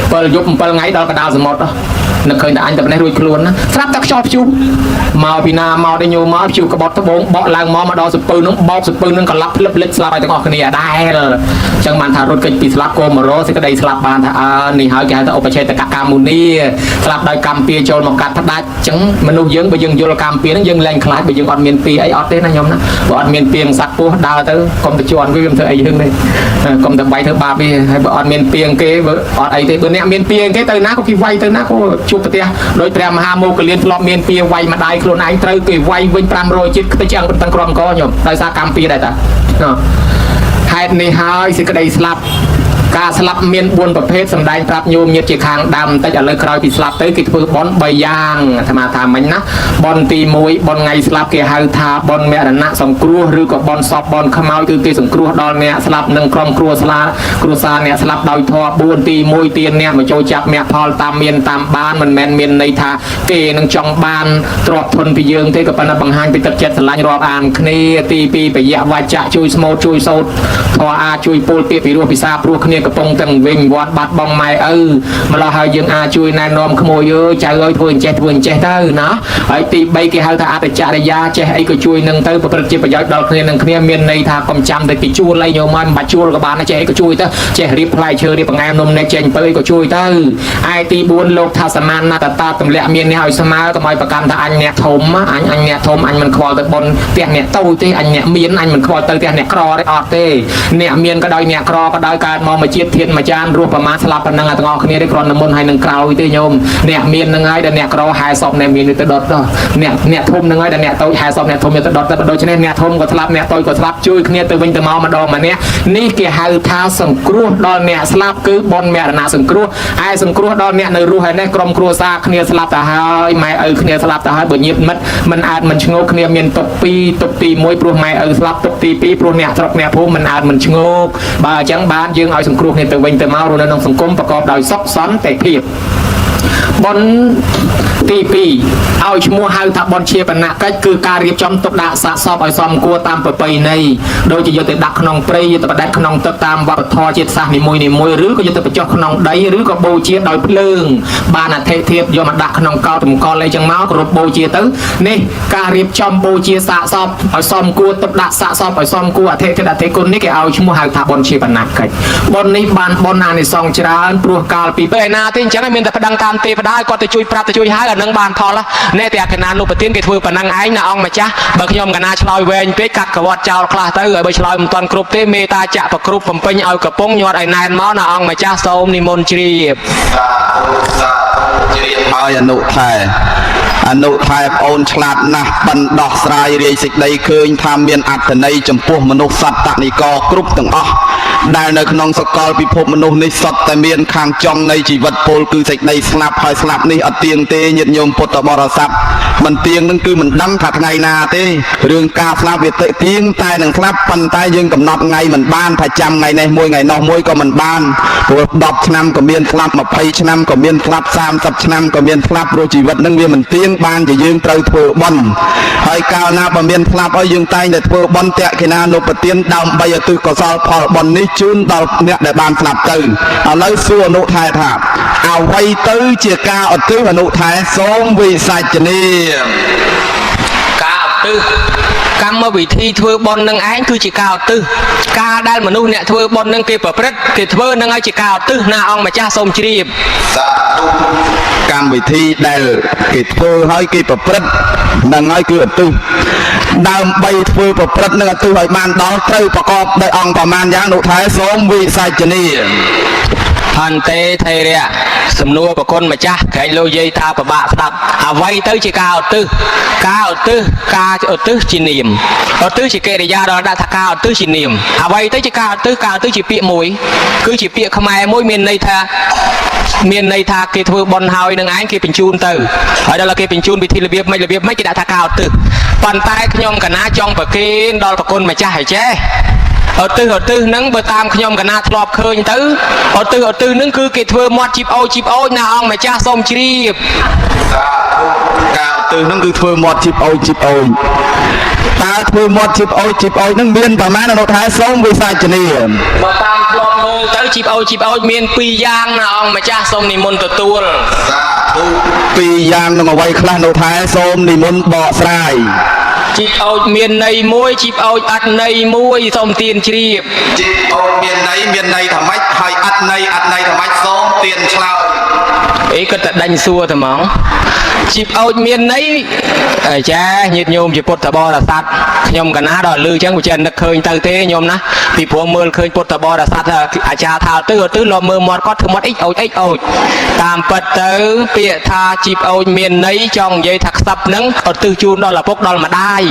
7ថ្ងៃដល់កណ្ដាលសមុទ្រនឹកឃើញតែអញតែប៉ុណ្ណេះរួចខ្លួនណាស្រាប់តែខ្យល់ព្យុះមកពីណាមកដល់ញោមមកព្យុះក្បត់ត្បូងបកឡើងមកដល់សពៅនឹងបោកសពៅនឹងកន្លាប់ភ្លឹបលិចស្លាប់ឲ្យទាំងអស់គ្នាដែរអញ្ចឹងបានថារត់កិច្ចពីស្លាប់ក៏មករសេចក្តីស្លាប់បានថានេះហើយគេហៅថាឧបច្ឆេតកកម្មមុនីស្លាប់ដោយកម្មពៀចូលមកកាត់ផ្ដាច់អញ្ចឹងមនុស្សយើងបើយើងយល់កម្មពៀនឹងយើងលែងខ្លាចបើយើងអត់មានពៀអីអត់ទេណាញោមណាបើអត់មានពៀងសัตว์ពស់ដើរទៅកុំទៅជន់វាមិនធ្វើអីយើងទេកុំទៅបាយធ្វើបាបវាហើយបើអត់មានពៀងគេបើអត់អីទេបើអ្នកមានពៀងគេទៅណាក៏គេវាយទៅណាក៏ជួបប្រទេសដោយព្រះមហាមោគលានធ្លាប់មានពៀវាយម្ដាយខ្លួនឯងត្រូវគេវាយវិញ500ជាតិខ្ទេចអង្គទាំងក្រុមកញោមដោយសារកម្មពៀដែរតាហេតុនេះហើយសេចក្តីស្លាប់ ការស្លាប់មាន4ប្រភេទសម្ដែងប្រាប់ញោមញាតិជាខាងដើមតិចឥឡូវក្រោយពីស្លាប់ទៅគេធ្វើបន់3យ៉ាងអាត្មាថាមិញណាបន់ទី1បន់ថ្ងៃស្លាប់គេហៅថាបន់មរណៈសង្គ្រោះឬក៏បន់សពបន់ខ្មោចគឺគេសង្គ្រោះដល់អ្នកស្លាប់និងក្រុមគ្រួសារអ្នកស្លាប់ដោយធម៌4ទី1ទានអ្នកមកចូលចាប់មគ្គផលតាមមានតាមបានមិនមែនមានន័យថាគេនឹងចង់បានទ្រព្យធនពីយើងទេក៏ប៉ុន្តែបង្ហាញពីទឹកចិត្តស្រឡាញ់រាប់អានគ្នាទី2បយៈវចៈជួយស្មូតជួយសោតធម៌អាចជួយពោលពាក្យពីរោះពិសាព្រោះគ្នាកំពុងទាំងវិញវត្តបាត់បងម៉ែឪម្ល៉េះហើយយើងអាចជួយណែនាំក្មួយយើចៅអើយធ្វើអញ្ចេះទៅណាហើយទី3គេហៅថាអត្តចរិយាចេះអីក៏ជួយនឹងទៅប្រព្រឹត្តជាប្រយោជន៍ដល់គ្នានឹងគ្នាមានន័យថាកុំចាំតែពីជួលអីញោមមិនបាច់ជួលក៏បានចេះអីក៏ជួយទៅចេះរៀបផ្លែឈើរៀបបង្អែមនំនេះចេញទៅអីក៏ជួយទៅហើយទី4លោកថាសមានណតតាទម្លាក់មាននេះឲ្យស្មើកុំឲ្យប្រកាន់ថាអញអ្នកធំអញអ្នកធំអញមិនខ្វល់ទៅបនផ្ទះអ្នកតូចទេអញអ្នកមានអញមិនខ្វល់ទៅផ្ទះអ្នកក្រទេអត់ទេអ្នកមានក៏ដោយអ្នកក្រក៏ដោយកើតមកមួយជាតិធានមួយចានរស់ប្រមាណស្លាប់ប៉ុណ្ណឹងទាំងអស់គ្នាទេគ្រាន់តែមុនហើយនឹងក្រោយទេញោមអ្នកមាននឹងហើយដែលអ្នកក្រហែសពអ្នកមានទៅដុតទៅអ្នកធំនឹងហើយដែលអ្នកតូចហែសពអ្នកធំទៅដុតទៅដូច្នេះអ្នកធំក៏ស្លាប់អ្នកតូចក៏ស្លាប់ជួយគ្នាទៅវិញទៅមកម្ដងម្នាក់នេះគេហៅថាសង្គ្រោះដល់អ្នកស្លាប់គឺបនមរណៈសង្គ្រោះហើយសង្គ្រោះដល់អ្នកនៅរស់ហើយនេះក្រុមគ្រួសារគ្នាស្លាប់ទៅហើយម៉ែឪគ្នាស្លាប់ទៅហើយបើញាតិមិត្តមិនអាចមិនឆ្ងោកគ្នាមានទុក2ទុកទី1ព្រោះម៉ែឪស្លាប់ទុកទី2ព្រោះអ្នកស្រុកអ្នកភូមិមិនអាចមិនឆ្ងោកបើអញ្ចឹងបានយើងឲ្យសង្គ្រោះគ្នាទៅវិញទៅមករស់នៅក្នុងសង្គមប្រកបដោយសុខសន្តិភាពបនទី2ឲ្យឈ្មោះហៅថាបនជាបណកិច្ចគឺការរៀបចំទុកដាក់សាកសពឲ្យសមគួរតាមប្រពៃណីដូចជាយកទៅដាក់ក្នុងព្រៃយកទៅបដិសេធក្នុងទឹកតាមវប្បធម៌ជាតិសាសន៍នីមួយៗឬក៏យកទៅបញ្ចុះក្នុងដីឬក៏បូជាដោយភ្លើងបានអធិធៀបយកមកដាក់ក្នុងកោតតម្កល់អីចឹងមកគ្រប់បូជាទៅនេះការរៀបចំបូជាសាកសពឲ្យសមគួរទុកដាក់សាកសពឲ្យសមគួរអធិធិអធិគុណនេះគេឲ្យឈ្មោះហៅថាបនជាបណកិច្ចបននេះបានបនអានិសង្សច្រើនព្រោះកាលពីពេលណាទេអញ្ចឹងមានតែប្តឹងតាមទេវតាគាត់ទៅជួយប្រាប់ទៅជួយហៅអានឹងបានផលណែតែកណានុប្រទានគេធ្វើប៉ុណ្ណឹងឯងណាអង្គម្ចាស់បើខ្ញុំកណាឆ្លើយវែងពេកកាត់កវត្តចោលខ្លះទៅហើយបើឆ្លើយមិនទាន់គ្រប់ទេមេតាចាក់ប្រគ្រប់បំពេញឲ្យកំពុងញាត់ឲ្យណែនមកណាអង្គម្ចាស់សូមនិមន្តជ្រាបហើយអនុថែប្អូនឆ្លាតណាស់បណ្ដោះស្រាយរាយសេចក្តីឃើញថាមានអត្ថន័យចំពោះមនុស្សសត្វតនិកគ្រប់ទាំងអស់ដែលនៅក្នុងសកលពិភពមនុស្សនេះសុទ្ធតែមានខាងចំនៃជីវិតពលគឺសេចក្តីស្លាប់ហើយស្លាប់នេះអត់ទៀងទេញាតិញោមពុទ្ធបរិស័ទមិនទៀងនឹងគឺមិនដឹងថាថ្ងៃណាទេរឿងការស្លាប់វាទៀងតែនឹងស្លាប់ប៉ុន្តែយើងកំណត់ថ្ងៃមិនបានថាចាំថ្ងៃនេះមួយថ្ងៃនោះមួយក៏មិនបានព្រោះ10ឆ្នាំក៏មានស្លាប់20ឆ្នាំក៏មានស្លាប់30ឆ្នាំក៏មានស្លាប់ព្រោះជីវិតនឹងវាមិនទៀងបានជាយើងត្រូវធ្វើបុណ្យហើយកាលណាបើមានស្លាប់ហើយយើងតែងតែធ្វើបុណ្យតក្កិណានុប្រទានដើម្បីឧទ្ទិសកុសលផលបុណ្យនេះជូនដល់អ្នកដែលបានស្លាប់ទៅឥឡូវសួរអនុថែថាអ្វីទៅជាការឧទ្ទិសអនុថែសូមវិសាចនាការឧទ្ទិសកម្មវិធីធ្វើបុណ្យនឹងឯងគឺជាការឧទ្ទិសការដែលមនុស្សអ្នកធ្វើបុណ្យនឹងគេប្រព្រឹត្តគេធ្វើនឹងឲ្យជាការឧទ្ទិសណាអង្គម្ចាស់សូមជ្រាបកម្មវិធីដែលគេធ្វើឲ្យគេប្រព្រឹត្តនឹងឲ្យគឺឧទ្ទិសដើម្បីធ្វើប្រព្រឹត្តនឹងឧទ្ទិសឲ្យបានដល់ត្រូវប្រកបដោយអង្គប្រមាណយ៉ាងនោះថែសូមវិសាចនាអន្តេថេរៈសំណួរប្រគុណម្ចាស់ក្រែងលោកយាយថាពិបាកស្ដាប់អ្វីទៅជាការឧទ្ទិសជានាមឧទ្ទិសជាកិរិយាដល់ដាក់ថាការឧទ្ទិសជានាមអ្វីទៅជាការឧទ្ទិសជាពាក្យមួយគឺជាពាក្យខ្មែរមួយមានន័យថាគេធ្វើបុណ្យហើយនឹងឯងគេបញ្ជូនទៅហើយដល់គេបញ្ជូនវិធីរបៀបមិនគេដាក់ថាការឧទ្ទិសប៉ុន្តែខ្ញុំកណាចង់ប្រគេនដល់ប្រគុណម្ចាស់ឲ្យចេះឧទ្ទិសហ្នឹងបើតាមខ្ញុំកណាធ្លាប់ឃើញទៅឧទ្ទិសហ្នឹងគឺគេធ្វើមាត់ជីបអូចណាអង្គម្ចាស់សូមជ្រាបការឧទ្ទិសហ្នឹងគឺធ្វើមាត់ជីបអូចតើធ្វើមាត់ជីបអូចហ្នឹងមានប្រមាណអនុថែសូមវិសាចនាបើតាមធ្លាប់មើលទៅជីបអូចមាន2យ៉ាងណាអង្គម្ចាស់សូមនិមន្តទទួល2យ៉ាងនឹងអ្វីខ្លះអនុថែសូមនិមន្តបកស្រាយជីបអូចមានន័យមួយជីបអូចអត់ន័យមួយសូមទានជ្រាបជីបអូចមានន័យថាម៉េចហើយអត់ន័យថាម៉េចសូមទានឆ្លើយអីគាត់តែដេញសួរតែហ្មងជីបអូចមានន័យចាញាតិញោមជាពុទ្ធបរិស័ទខ្ញុំកណាដល់លឺអញ្ចឹងវាចេះនឹកឃើញទៅទេញោមណាពីព្រោះមើលឃើញពុទ្ធបរិស័ទអាចារ្យថាទៅលមើលមាត់គាត់ធ្វើមាត់អ៊ិចអូចតាមពិតទៅពាក្យថាជីបអូចមានន័យចង់និយាយថាខ្សឹបហ្នឹងឧទ្ទិសជូនដល់ឪពុកដល់ម្ដាយ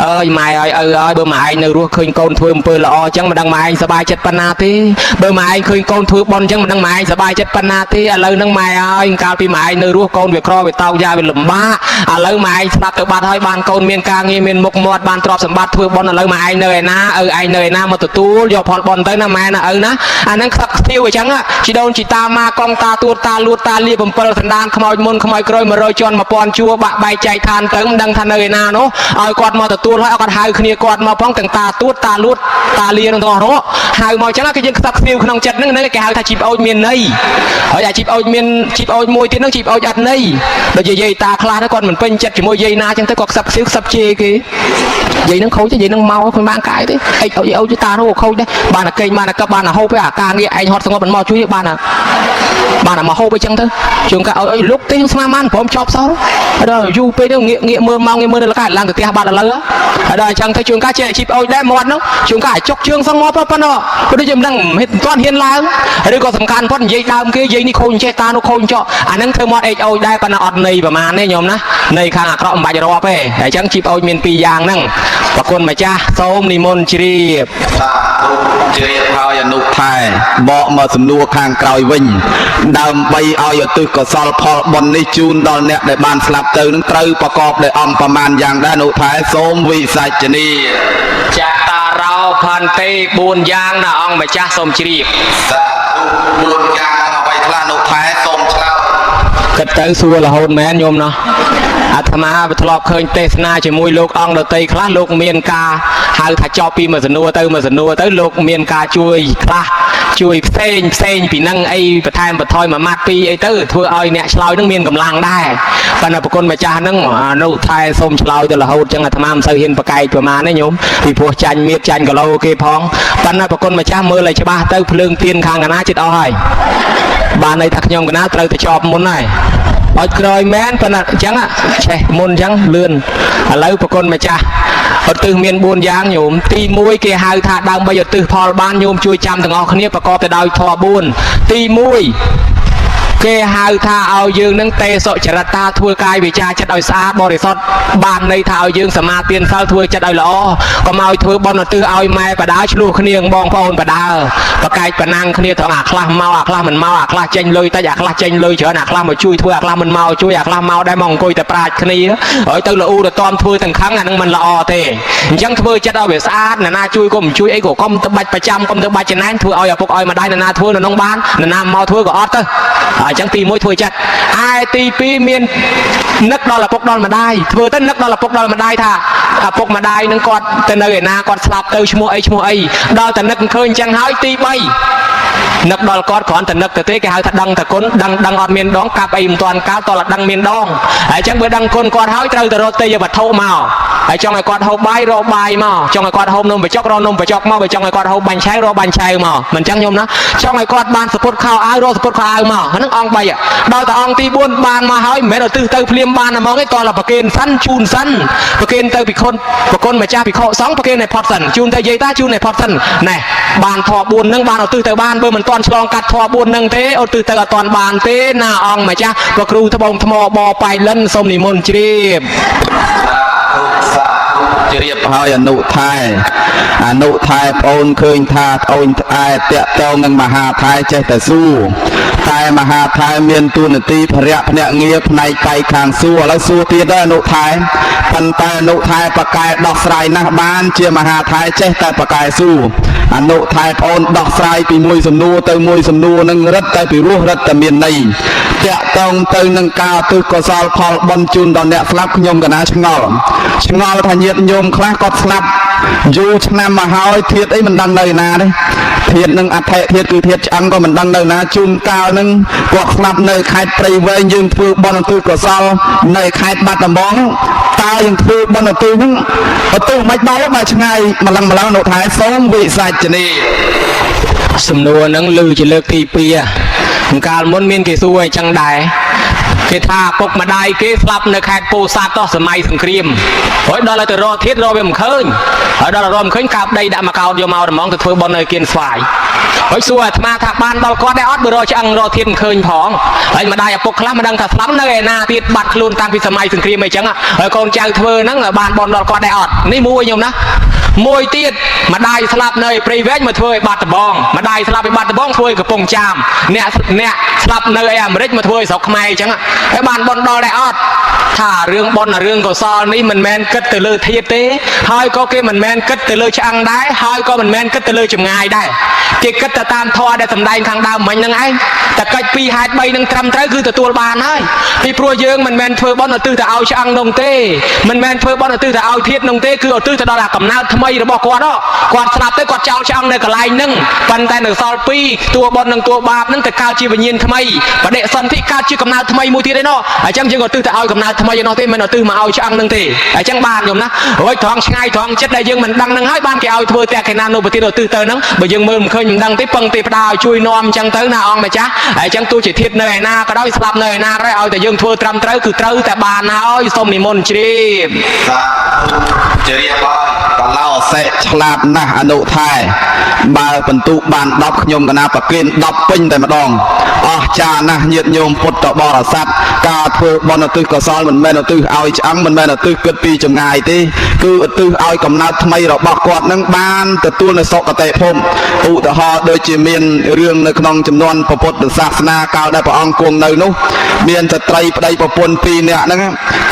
เอ้ยไม่เอ้ยเบอร์ไม่ในรู้เคยโกนทวนเปิดละอจังมันดังไม่สบายจัดปนาทีเบอร์ไม่เคยโกนทวนบอลจังมันดังไม่สบายจัดปนาทีอะไรนั่งไม่เอ้ยการปีไม่ในรู้โกนเวียครอเวียเตายาเวียหลุมบ้าอะไรไม่สลับตัวบ้านให้บ้านโกนเมียนกลางเมียนมกมอดบ้านตรอบสมบัติทวนบอลอะไรไม่เนยนะไอเนยนะมาตัวตู้ยอพอลบอลเต้นน้ำแม่นะนะอันนั้นขับเที่ยวจังอ่ะจีโดนจีตามากองตาตัวตาลูตาเลียบเปิลสันดานขโมยมนขโมยกรอยมาโรยจอนมาปอนชัวบะใบใจทานเติมดังทันเนยนาเนาะเอากอดมาตัวตู้แล้วเอากอดหายคืนกอดมาพ้องต่างตาตัวตาลูตาเลียนตัวเนาะหายมาจังอ่ะก็ยังขับเที่ยวขนมจัดนึงนั่นแกหายถ้าจีบเอาเมียนเนยเอาอย่าจีบเอาเมียนจีบเอามวยที่นั่งจีบเอาจัดเนยโดยยัยตาคลาถ้าก่อนเหมือนเป็นจัดจีบมวยยัยนาจังถ้าก็ขับเที่ยวขับเจกี้ยัยนั่งเขาจะยัยนั่งเมาคนบ้านกายดิไอเอาจีตาโน่เขาได้บ้านเก่งบ้านกับบ้านโฮไปอาการนี่ไอฮอตสงบมันมอช่วยบ้านมาโฮไปจังเถอะช่วงก็เอาลุกเตี้ยสมามันผมชอบซ้อเดี๋ยวอยู่ไปเดี๋ยวเงี้ยมือเมาเงี้ยมือเดือดกันหลังtừ tiaบ้านละเดี๋ยวจังเถอะช่วงก็เจ๊ชิบเอาได้หมดเนาะช่วงก็จกเชืองสังมอเพราะปะเนาะก็ได้ยินดังเห็นตอนเห็นแล้วเรื่องก็สำคัญเพราะยัยดาวคือยัยนี่คนเจตาโนคนเจาะอันนั้นเธอมอดเอาได้ปะนะอดในประมาณนี้โยมนะในข้างเราไม่จะรอไปแต่จังชิบเอาเมียนปียางนั่งปะคนมาจ้าส้มนิมนต์ชีรีบជ្រាបហើយអនុថែបកមកសំណួរខាងក្រោយវិញដើម្បីឲ្យឧទ្ទិសកុសលផលបុណ្យនេះជូនដល់អ្នកដែលបានស្លាប់ទៅនឹងត្រូវប្រកបដោយអង្គប្រមាណយ៉ាងដែរអនុថែសូមវិសាចនីចាតារោផាន់ទេ4យ៉ាងណាអង្គម្ចាស់សូមជ្រាបសាធុ4យ៉ាងអ្វីខ្លះអនុថែសូមឆ្លើយគិតទៅសួររហូតមែនញោមណោះអាត្មាវាធ្លាប់ឃើញទេសនាជាមួយលោកអង្គដតីខ្លះលោកមានការហៅថាចប់ពីមួយសំណួរទៅលោកមានការជួយខ្លះជួយផ្សេងពីនឹងអីបន្ថែមបន្ថយមួយម៉ាត់ពីរអីទៅធ្វើឲ្យអ្នកឆ្លើយនឹងមានកម្លាំងដែរប៉ុន្តែប្រគុណម្ចាស់នឹងអនុថែសូមឆ្លើយទៅរហូតចឹងអាត្មាមិនសូវហ៊ានប្រកែកប្រមាណទេញោមពីព្រោះចាញ់មៀតចាញ់គីឡូគេផងប៉ុន្តែប្រគុណម្ចាស់មើលឲ្យច្បាស់ទៅភ្លើងទៀនខាងកណាចិត្តអស់ហើយបានន័យថាខ្ញុំកណាត្រូវតែជាប់មុនហើយអត់ក្រោយមែនប៉ុន្តែអញ្ចឹងឆេះមុនអញ្ចឹងលឿនឥឡូវប្រគុណម្ចាស់ឧទ្ទិសមាន4យ៉ាងញោមទី1គេហៅថាដើម្បីឧទ្ទិសផលបានញោមជួយចាំទាំងអស់គ្នាប្រកបទៅដោយធម៌4ទី1គេហៅថាឲ្យយើងនឹងទេសុចរិតាធ្វើកាយវិចារចិត្តឲ្យស្អាតបរិសុទ្ធបានន័យថាឲ្យយើងសមាទានសិលធ្វើចិត្តឲ្យល្អកុំឲ្យធ្វើបុណ្យឧទ្ទិសឲ្យម៉ែបដាឆ្លោះគ្នាបងប្អូនបដាប្រកែកប្រណាំងគ្នាត្រង់អាខ្លះមកអាខ្លះមិនមកអាខ្លះចេញលុយតិចអាខ្លះចេញលុយច្រើនអាខ្លះមកជួយធ្វើអាខ្លះមិនមកជួយអាខ្លះមកដែរមកអង្គុយតែប្រាជ្ញគ្នាហើយទៅលូទៅតំធ្វើទាំងខឹងអានឹងមិនល្អទេអញ្ចឹងធ្វើចិត្តឲ្យវាស្អាតណាជួយក៏មិនជួយអីក៏កុំទៅបាច់ប្រចាំកុំទៅបាច់ចំណែនធ្វើឲ្យឪពុកឲ្យម្ដាយណាធ្វើនៅក្នុងបានណាមកធ្វើក៏អត់ទៅអញ្ចឹងទី1ធ្វើចិត្តឯទី2មាននឹកដល់ឪពុកដល់ម្ដាយធ្វើទៅនឹកដល់ឪពុកដល់ម្ដាយថាឪពុកម្ដាយនឹងគាត់ទៅនៅឯណាគាត់ស្លាប់ទៅឈ្មោះអីដល់តែនឹកឃើញអញ្ចឹងហើយទី3នឹកដល់គាត់គ្រាន់តែនឹកទៅទេគេហៅថាដឹងតែគុណដឹងអត់មានដងកាប់អីមិនទាន់កាលតោះដឹងមានដងហើយអញ្ចឹងបើដឹងគុណគាត់ហើយត្រូវទៅរកទេយវត្ថុមកហើយចង់ឲ្យគាត់ហូបបាយរកបាយមកចង់ឲ្យគាត់ហូបនំបញ្ចុករកនំបញ្ចុកមកបើចង់ឲ្យគាត់ហូបបាញ់ឆែវរកបាញ់ឆែវមកមិនអញ្ចឹងខ្ញុំណាចង់ឲ្យគាត់បានសពុតខោអាវរកសពុតខោអាវមកហ្នឹងអង្គ3ដល់តែអង្គទី4បានមកហើយមិនមែនឧទ្ទិសទៅភ្លាមបានហ្មងទេតោះប្រគេនសិនជូនសិនប្រគេនទៅពិខុនប្រគុណម្ចាស់ភិក្ខុសង្ឃប្រគេនឲ្យផុតសិនជូនទៅយាយតាជូនឲ្យផុតសិនណែបានធម៌4ហ្នឹងបានឧទ្ទិសទៅបានបើមិនទាន់ឆ្លងកាត់ធម៌4ហ្នឹងទេឧទ្ទិសទៅអត់ទាន់បានទេណាអង្គម្ចាស់ព្រះគ្រូត្បូងថ្មបបៃលិនសូមនិមន្តជ្រាបជ្រាបហើយអនុថែប្អូនឃើញថាអូនត្អែតាក់តងនឹងមហាថែចេះតែស៊ូតែមហាថែមានទូនាទីភរៈភ្នាក់ងារផ្នែកកាយខាងស៊ូឥឡូវស៊ូទៀតដែរអនុថែប៉ុន្តែអនុថែប្រកែដោះស្រាយណាស់បានជាមហាថែចេះតែប្រកែស៊ូអនុថែប្អូនដោះស្រាយពីមួយសំណួរទៅមួយសំណួរនឹងរឹតតែពីរោះរឹតតែមានន័យតាក់តងទៅនឹងការឧទ្ទិសកុសលផលបុណ្យជូនដល់អ្នកស្លាប់ខ្ញុំកណាឆ្ងល់ថាញាតិញោមខ្លះគាត់ស្លាប់យូរឆ្នាំមកហើយធាតុអីមិនដឹងនៅណាទេធាតុនឹងអថៈធាតុគឺធាតុឆ្អឹងក៏មិនដឹងនៅណាជូនកាលនឹងគាត់ស្លាប់នៅខេត្តព្រៃវែងយើងធ្វើបុណ្យឧទ្ទិសកុសលនៅខេត្តបាត់ដំបងតើយើងធ្វើបុណ្យឧទ្ទិសហ្នឹងឧទ្ទិសមិនដល់មកឆ្ងាយម្លឹងនៅថែសូមវិសាចនីសំណួរហ្នឹងឮជាលើកទី2កាលមុនមានគេសួរអញ្ចឹងដែរគេថាពុកម្ដាយគេស្លាប់នៅខេត្តពោធិ៍សាត់តោះសម័យសង្គ្រាមហើយដល់ឲ្យទៅរកធាតុរកវាមិនឃើញហើយដល់រកមិនឃើញកាប់ដីដាក់មកកោតយកមកហ្មងទៅធ្វើបុណ្យនៅគៀនស្វាយ ហើយសួរអាត្មាថាបានដល់គាត់ដែរអត់បើរកឆ្អឹងរកធៀបឃើញផងហើយម្ដាយឪពុកខ្លះមិនដឹងថាស្លាប់នៅឯណាទៀតបាត់ខ្លួនតាំងពីសម័យសង្គ្រាមអីចឹងហើយកូនចៅធ្វើហ្នឹងបានបនដល់គាត់ដែរអត់នេះមួយខ្ញុំណាមួយទៀតម្ដាយស្លាប់នៅព្រៃវែងមកធ្វើឲ្យបាត់ដំបងម្ដាយស្លាប់ឲ្យបាត់ដំបងធ្វើឲ្យកំពង់ចាមអ្នកស្លាប់នៅឯអាមេរិកមកធ្វើឲ្យស្រុកខ្មែរអញ្ចឹងហើយបានបនដល់ដែរអត់ថារឿងបនរឿងកុសលនេះមិនមែនគិតទៅលើធាតុទេហើយក៏គេមិនមែនគិតទៅលើឆ្អឹងដែរហើយក៏មិនមែនគិតទៅលើចម្ងាយដែរគេគិតទៅតាមធម៌ដែលសម្ដែងខាងដើមមិញហ្នឹងឯងតែកិច្ចពីហេតុ3នឹងត្រឹមត្រូវគឺទទួលបានហើយពីព្រោះយើងមិនមែនធ្វើបនឧទ្ទិសទៅឲ្យឆ្អឹងនោះទេមិនមែនធ្វើបនឧទ្ទិសទៅឲ្យធាតុនោះទេគឺឧទ្ទិសទៅដល់អាកំណើតថ្មីរបស់គាត់ស្លាប់ទៅគាត់ចោលឆ្អឹងនៅកន្លែងហ្នឹងប៉ុន្តែនៅសល់2តួបននិងតួបាបហ្នឹងទៅកើតជាវិញ្ញាណថ្មីបដិសន្ធិកើតជាកំណើតថ្មីមួយទៀតឯណោះអញ្ចឹងយើងឧទ្ទិសទៅឲ្យកំណើតថ្មីឯណោះទេមិនឧទ្ទិសមកឲ្យឆ្អឹងហ្នឹងទេអញ្ចឹងបានខ្ញុំណារួចត្រង់ឆ្ងាយត្រង់ចិត្តដែលយើងមិនដឹងហ្នឹងហើយបានគេឲ្យធ្វើតែកេណានុបទានឧទ្ទិសទៅហ្នឹងបើយើងមើលមិនឃើញមិនដឹងទេពឹងទេផ្ដាឲ្យជួយនាំអញ្ចឹងទៅណាអង្គម្ចាស់អញ្ចឹងទោះជាធាតុនៅឯណាក៏ដោយស្លាប់នៅឯណាក៏ដោយឲ្យតែយើងធ្វើត្រឹមត្រូវគឺត្រូវតែបានហើយសូមនិមន្តជ្រាបជរាបកឡោសេឆ្លាតណាស់អនុថែបើបន្ទុកបាន10ខ្ញុំកណាប្រគិន10ពេញតែម្ដងអស្ចារ្យណាស់ញាតិញោមពុទ្ធបរិស័ទការធ្វើបុណ្យឧទ្ទិសកុសលមិនមែនឧទ្ទិសឲ្យឆ្អឹងមិនមែនឧទ្ទិសគិតពីចម្ងាយទេគឺឧទ្ទិសឲ្យកំណើតថ្មីរបស់គាត់នឹងបានទទួលនៅសុគតិភពឧទាហរណ៍ដូចជាមានរឿងនៅក្នុងចំនួនពុទ្ធសាសនាកាលដែលព្រះអង្គគង់នៅនោះមានស្ត្រីប្តីប្រពន្ធ2នាក់ហ្នឹង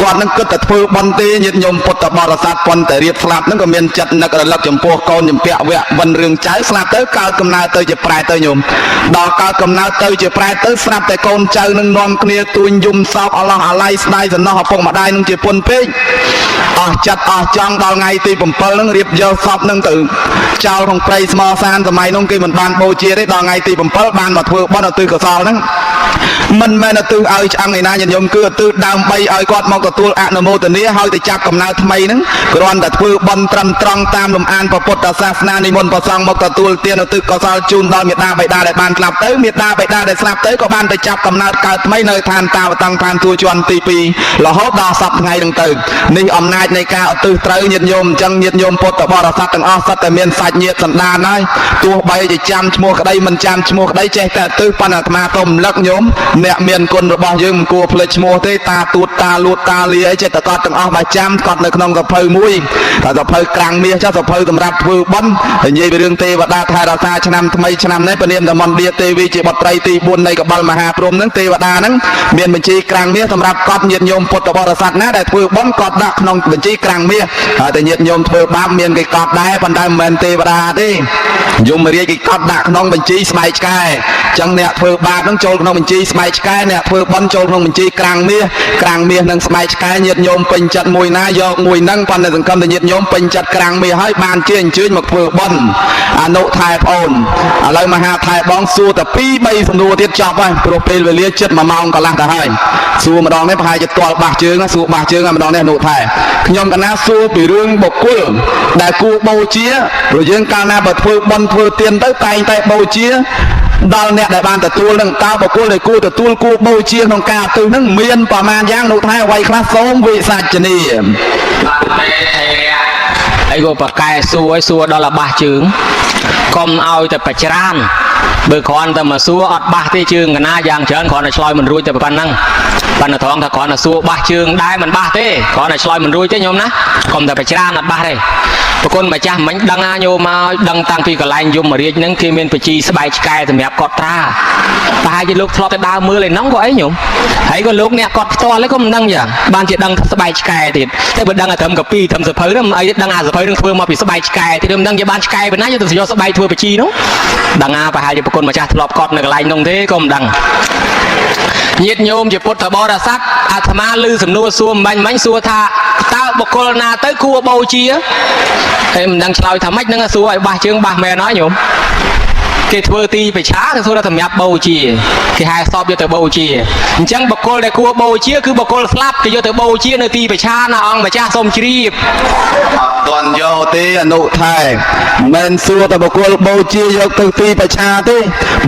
គាត់នឹងគិតតែធ្វើបុណ្យទេញាតិញោមពុទ្ធបរិស័ទប៉ុន្តែរៀបស្លាប់ហ្នឹងក៏មានចិត្តនឹករលឹកចំពោះកូនចំពាក់វៈវិនរឿងចៅស្លាប់ទៅកើតកំណើតទៅជាប្រែទៅញោមដល់កើតកំណើតទៅជាប្រែទៅស្រាប់តែកូនចៅនឹងនាំគ្នាទួញយំសោកអឡោះអាល័យស្ដាយសំណោះឪពុកម្ដាយនឹងជាពុនពេកអស់ចិត្តអស់ចង់ដល់ថ្ងៃទី7ហ្នឹងរៀបយកសពនឹងទៅចោលក្នុងព្រៃស្មោសានសម័យនោះគេមិនបានបូជាទេដល់ថ្ងៃទី7បានមកធ្វើបុណ្យឧទ្ទិសកុសលហ្នឹងមិនមែនឧទ្ទិសឲ្យឆ្អឹងឯណាញាតិញោមគឺឧទ្ទិសដើម្បីឲ្យគាត់មកទទួលអនុមោទនាហើយទៅចាប់កំណើតថ្មីហ្នឹងគ្រាន់តែធ្វើបុណ្យត្រឹមត្រង់តាមលំអានពុទ្ធសាសនានិមន្តព្រះសង្ឃមកទទួលទានឧទ្ទិសកុសលជូនដល់មេដាបិតាដែលបានស្លាប់ទៅមេដាបិតាដែលស្លាប់ទៅក៏បានទៅចាប់កំណើតកើតថ្មីនៅឋានតាវតੰឋានទួជាន់ទី2រហូតដល់សប្តាហ៍ថ្ងៃហ្នឹងទៅនេះអំណាចនៃការឧទ្ទិសត្រូវញាតិញោមអញ្ចឹងញាតិញោមពុទ្ធបរិស័ទទាំងអស់សិតតែមានសាច់ញាតិសន្តានហើយទោះបីជាចាំឈ្មោះក្តីមិនចាំឈ្មោះក្តីចេះតែឧទ្ទិសប៉ុន្តែអាត្មាក៏រំលឹកញោមអ្នកមានគុណរបស់យើងមិនគួរភ្លេចឈ្មោះទេតាទួតតាលួតតាលាអីចេះតែកត់ទាំងអស់បើចាំកត់នៅក្នុងសភៅមួយតែសភៅក្រាំងមាសចុះសភៅសម្រាប់ធ្វើបុណ្យនិយាយពីរឿងទេវតាថែរក្សាឆ្នាំថ្មីឆ្នាំនេះព្រះនាមតាមណ្ឌាទេវីជាបុត្រីទី4នៃកបិលមហាព្រហ្មហ្នឹងទេវតាហ្នឹងមានបញ្ជីក្រាំងមាសសម្រាប់កត់ញាតិញោមពុទ្ធបរិស័ទណាដែលធ្វើបុណ្យកត់ដាក់ក្នុងបញ្ជីក្រាំងមាសហើយតែញាតិញោមធ្វើបាបមានគេកត់ដែរប៉ុន្តែមិនមែនទេវតាទេយមរាជគេកត់ដាក់ក្នុងបញ្ជីស្បែកឆ្កែអញ្ចឹងអ្នកធ្វើបាបហ្នឹងចូលក្នុងបញ្ជីស្បែកឆ្កែអ្នកធ្វើបុណ្យចូលក្នុងបញ្ជីក្រាំងមាសនិងស្បែកឆ្កែញាតិញោមពេញចិត្តមួយណាយកមួយហ្នឹងប៉ុន្តែសង្គមតែញាតិញោមពេញចិត្តក្រាំងមាសហើយបានជាអញ្ជើញមកធ្វើបុណ្យអនុថែប្អូនឥឡូវមហាថែបងសួរតែ2 3សំណួរទៀតចប់ហើយព្រោះពេលវេលាជិត1ម៉ោងកន្លះទៅហើយសួរម្ដងនេះប្រហែលជាទាល់បាសជើងសួរបាសជើងម្ដងនេះអនុថែខ្ញុំកណាសួរពីរឿងបុគ្គលដែលគួរបូជាព្រោះយើងកាលណាបើធ្វើបុណ្យធ្វើទានទៅតែងតែបូជាដល់អ្នកដែលបានទទួលនឹងតើបុគ្គលដែលគួរទទួលគួរបូជាក្នុងការទិសនឹងមានប្រមាណយ៉ាងនោះថែអ្វីខ្លះសូមវិសាចនីអីក៏ប្រកែសួរឲ្យសួរដល់អាបាសជើងកុំឲ្យតែបច្រានបើគ្រាន់តែមកសួរអត់បាសទេជើងកណាយ៉ាងច្រើនគ្រាន់តែឆ្លើយមិនរួចតែប៉ុណ្ណឹងប៉ុន្តែត្រង់ថាគ្រាន់តែសួរបាសជើងដែរមិនបាសទេគ្រាន់តែឆ្លើយមិនរួចទេញោមណាកុំតែបច្រានអត់បាសទេប្រគុណម្ចាស់មិញដឹងណាញោមមកដឹងតាំងពីកន្លែងយមរាជហ្នឹងគេមានបញ្ជីស្បែកឆ្កែសម្រាប់កត់ត្រាប្រហែលជាលោកធ្លាប់ទៅដើរមើលឯហ្នឹងក៏អីញោមហើយក៏លោកអ្នកកត់ផ្ទាល់ហ្នឹងក៏មិនដឹងយ៉ាងបានជាដឹងស្បែកឆ្កែទៀតតែបើដឹងតែត្រឹមកពីត្រឹមសភៅហ្នឹងមិនអីដឹងអាសភៅហ្នឹងធ្វើមកពីស្បែកឆ្កែទៀតមិនដឹងជាបានឆ្កែប៉ុណ្ណាយកទៅយកស្បែកធ្វើបញ្ជីនោះដឹងណាប្រហែលជាប្រគុណម្ចាស់ធ្លាប់កត់នៅកន្លែងនោះទេក៏មិនដឹងញាតិញោមជាពុទ្ធបរិស័ទអាត្មាឮសំណួរសួរមិញសួរថាតើបុគ្គលណាទៅគួរបូជាហើយមិនដឹងឆ្លើយថាម៉េចនឹងសួរឲ្យបាសជើងបាសមែនហើយញោមគេធ្វើទីបិឆាគេសួរថាសម្រាប់បូជាគេហៅសពយកទៅបូជាអញ្ចឹងបុគ្គលដែលគួរបូជាគឺបុគ្គលស្លាប់គេយកទៅបូជានៅទីបិឆាណាអង្គម្ចាស់សូមជ្រាបអត់ទាន់យកទេអនុថែមិនសួរតែបុគ្គលបូជាយកទៅទីបិឆាទេ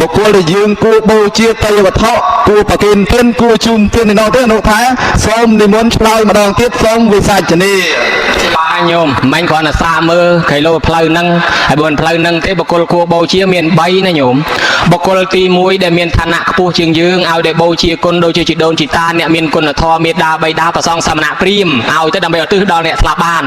បុគ្គលដែលយើងគួរបូជាទេវត្ថុគួរប្រគិនទានគួរជូនទាននៅទេអនុថែសូមនិមន្តឆ្លើយម្ដងទៀតសូមវិសាចនីបាទ ញោមមិនគ្រាន់តែសាមើខៃឡូផ្លូវហ្នឹងហើយបើមិនផ្លូវហ្នឹងទេបុគ្គលគួរបូជាមាន3ណាញោមបុគ្គលទី1ដែលមានឋានៈខ្ពស់ជាងយើងឲ្យដែលបូជាគុណដូចជាជីដូនជីតាអ្នកមានគុណធម៌មេត្តាបិតាប្រសងសមណៈព្រាហ្មណ៍ឲ្យទៅដើម្បីឧទ្ទិសដល់អ្នកស្លាប់បាន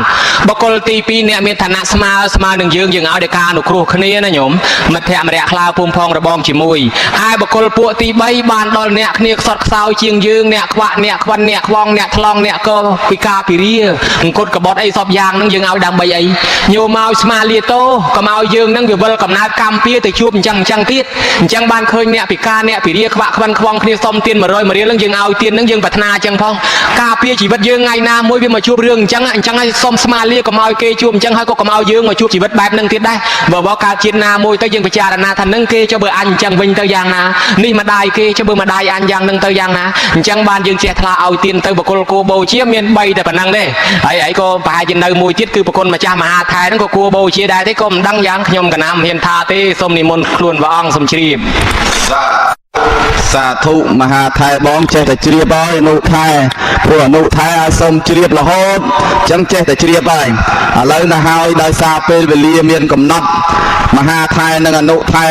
បុគ្គលទី2អ្នកមានឋានៈស្មើនឹងយើងឲ្យដោយការអនុគ្រោះគ្នាណាញោមមិត្តភក្តិម្នាក់ខ្លៅភូមិផងរបងជាមួយហើយបុគ្គលពួកទី3បានដល់អ្នកគ្នាខ្សត់ខ្សោយជាងយើងអ្នកខ្វាក់អ្នកខ្វិនអ្នកខ្វងអ្នកថ្លង់អ្នកកពិការពិរាអង្គត់កបត់អីសពយ៉ាងហ្នឹងយើងឲ្យដើម្បីអីញោមមកស្មាលាតោកុំឲ្យយើងហ្នឹងវាវិលកំណើតកម្មពៀទៅជួបអញ្ចឹងទៀតអញ្ចឹងបានឃើញអ្នកពិការអ្នកពិរាខ្វាក់ខ្វិនខ្វងគ្នាសុំទាន100 1រៀលហ្នឹងយើងឲ្យទានហ្នឹងយើងប្រាថ្នាអញ្ចឹងផងការពៀជីវិតយើងថ្ងៃណាមួយវាមកជួបរឿងអញ្ចឹងឲ្យសុំស្មាលាកុំឲ្យគេជួបអញ្ចឹងហើយក៏កុំឲ្យយើងមកជួបជីវិតបែបហ្នឹងទៀតដែរបើកើតជាតិណាមួយទៅយើងពិចារណាថាហ្នឹងគេចុះបើអញអញ្ចឹងវិញទៅយ៉ាងណានេះម្ដាយគេចុះបើម្ដាយអញយ៉ាងហ្នឹងទៅយ៉ាងណាអញ្ចឹងបានយើងចេះថ្លាឲ្យទានទៅបុគ្គលគួរបូជាមាន3តែប៉ុណ្ណឹងទេហើយឯងក៏ប្រហែលជានៅមួយទៀតគឺប្រគុណម្ចាស់មហាថែហ្នឹងក៏គួរបូជាដែរទេក៏មិនដឹងយ៉ាងខ្ញុំកណាំហ៊ានថាទេសូមនិមន្តខ្លួនព្រះអង្គសូមជ្រាបសាធុមហាថែបងចេះតែជ្រាបហើយអនុថែព្រោះអនុថែឲ្យសូមជ្រាបរហូតអញ្ចឹងចេះតែជ្រាបហើយឥឡូវទៅហើយដោយសារពេលវេលាមានកំណត់មហាថែនិងអនុថែ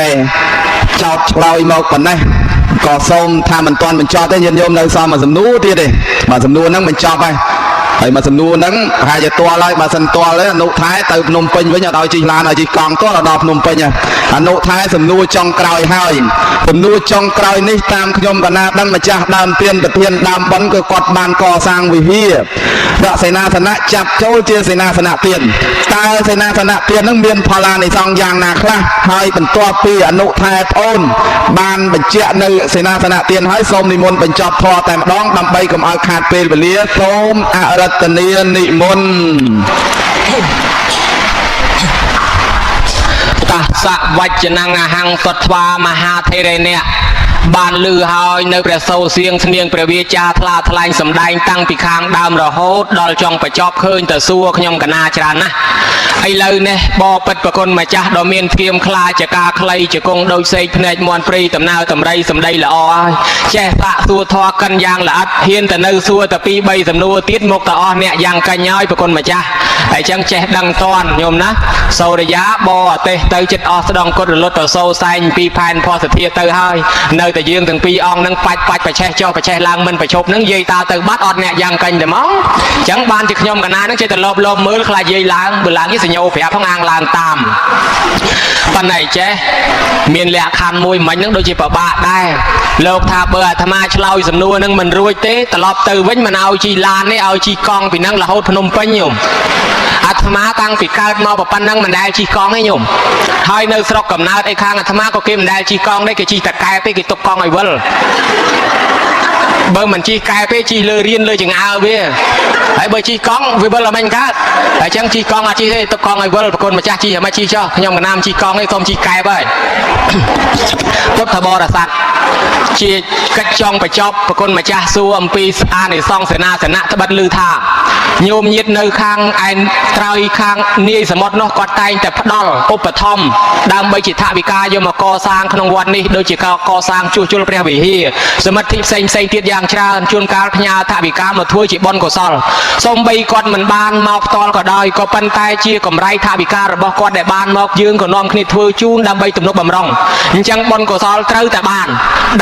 ចោតឆ្លើយមកប៉ុណ្ណេះក៏សូមថាមិនទាន់បញ្ចប់ទេញាតិញោមនៅសល់មួយសំណួរទៀតទេបាទសំណួរហ្នឹងបញ្ចប់ហើយមកសំណួរហ្នឹងប្រហែលជាទាល់ហើយបើសិនទាល់ទេអនុថែទៅភ្នំពេញវិញអត់ឲ្យជិះឡានឲ្យជិះកង់ទាល់ដល់ភ្នំពេញអនុថែសំណួរចុងក្រោយហើយសំណួរចុងក្រោយនេះតាមខ្ញុំកណាដឹងម្ចាស់ដើមទានប្រធានដើមបនគឺគាត់បានកសាងវិហាររកសេនាសនៈចាប់ចូលជាសេនាសនៈទានតើសេនាសនៈទានហ្នឹងមានផល្លានិសង្ឃយ៉ាងណាខ្លះហើយបន្ទាប់ពីអនុថែប្អូនបានបញ្ជាក់នៅសេនាសនៈទានហើយសូមនិមន្តបញ្ចប់ធម៌តែម្ដងដើម្បីកុំឲ្យខាតពេលវេលាសូមអរតនានិមន្តតាសៈវច្ចនង្ហង្សត្វាមហាធេរេនៈបានលឺហើយនៅព្រះសូរសៀងស្នៀងព្រះវាចាថ្លាថ្លែងសម្ដែងតាំងពីខាងដើមរហូតដល់ចុងបញ្ចប់ឃើញទៅសួរខ្ញុំកណាច្រើនណាស់ឥឡូវនេះបបិទ្ធប្រគុណម្ចាស់ដ៏មានធៀមខ្លាចកាខ្លីជង្គង់ដូចសេកភ្នែកមន់ព្រីដំណើរតម្រៃសម្ដីល្អហើយចេះសាកសួរធរកិនយ៉ាងល្អិតហ៊ានទៅនៅសួរតែ2 3សំណួរទៀតមកទៅអស់អ្នកយ៉ាងកាញ់ហើយប្រគុណម្ចាស់ហើយចឹងចេះដឹងតន់ញោមណាសូរិយាបអទេសទៅចិត្តអស់ស្ដងគុតរលត់ទៅសូសែងពីផែនផសធាទៅហើយនៅតែយើងទាំងពីរអង្គនឹងបាច់ប្រឆេះចុះប្រឆេះឡើងមិនប្រជប់នឹងយាយតាទៅបាត់អត់អ្នកយ៉ាងកាញ់តែមកអញ្ចឹងបានជាខ្ញុំកណានឹងចេះតែលបមើលខ្លាចយាយឡើងបើឡើងនេះសញ្ញោប្រាប់ផងអាងឡើងតាមប៉ុន្តែចេះមានលក្ខខណ្ឌមួយមិញនឹងដូចជាប្របាក់ដែរលោកថាបើអាត្មាឆ្លើយសំណួរនឹងមិនរួចទេត្រឡប់ទៅវិញមិនឲ្យជីឡាននេះឲ្យជីកង់ពីនឹងរហូតភ្នំពេញញោមអាត្មាតាំងពីកើតមកប៉ុណ្ណឹងមិនដែលជីកង់ទេញោមហើយនៅស្រុកកំណើតឯខាងអាត្មាក៏គេមិនដែលជីកង់ទេគេជីតកែទេគេទុកកង់ឲ្យវិលបើមិនជីកែទេជីលើរៀនលើចង្អើវាហើយបើជីកង់វាវិលមិនកើតហើយចឹងជីកង់អត់ជីទេទុកកង់ឲ្យវិលប្រគុណម្ចាស់ជីឲ្យមកជីចុះខ្ញុំកណាមជីកង់ឯងសូមជីកែបហើយពុទ្ធបរិស័ទជាកិច្ចចង់បញ្ចប់ប្រគុណម្ចាស់សួរអំពីអានិសង្សសេនាសនៈត្បិតឮថាញោមញាតនៅខាងឯនត្រើយខាងនាយសមុទ្រនោះគាត់តែងតែផ្ដល់ឧបត្ថម្ភដើម្បីជាថវិកាយកមកកសាងក្នុងវត្តនេះដូចជាកសាងជួសជុលព្រះវិហារសមិទ្ធិផ្សេងទៀតយ៉ាងច្រើនជួនកាលផ្ញើថវិកាមកធ្វើជាបុណ្យកុសលសូម្បីគាត់មិនបានមកផ្ទាល់ក៏ដោយក៏ប៉ុន្តែជាកម្រៃថវិការបស់គាត់ដែលបានមកយើងក៏នាំគ្នាធ្វើជូនដើម្បីទំនុកបំរុងអញ្ចឹងបុណ្យកុសលត្រូវតែបាន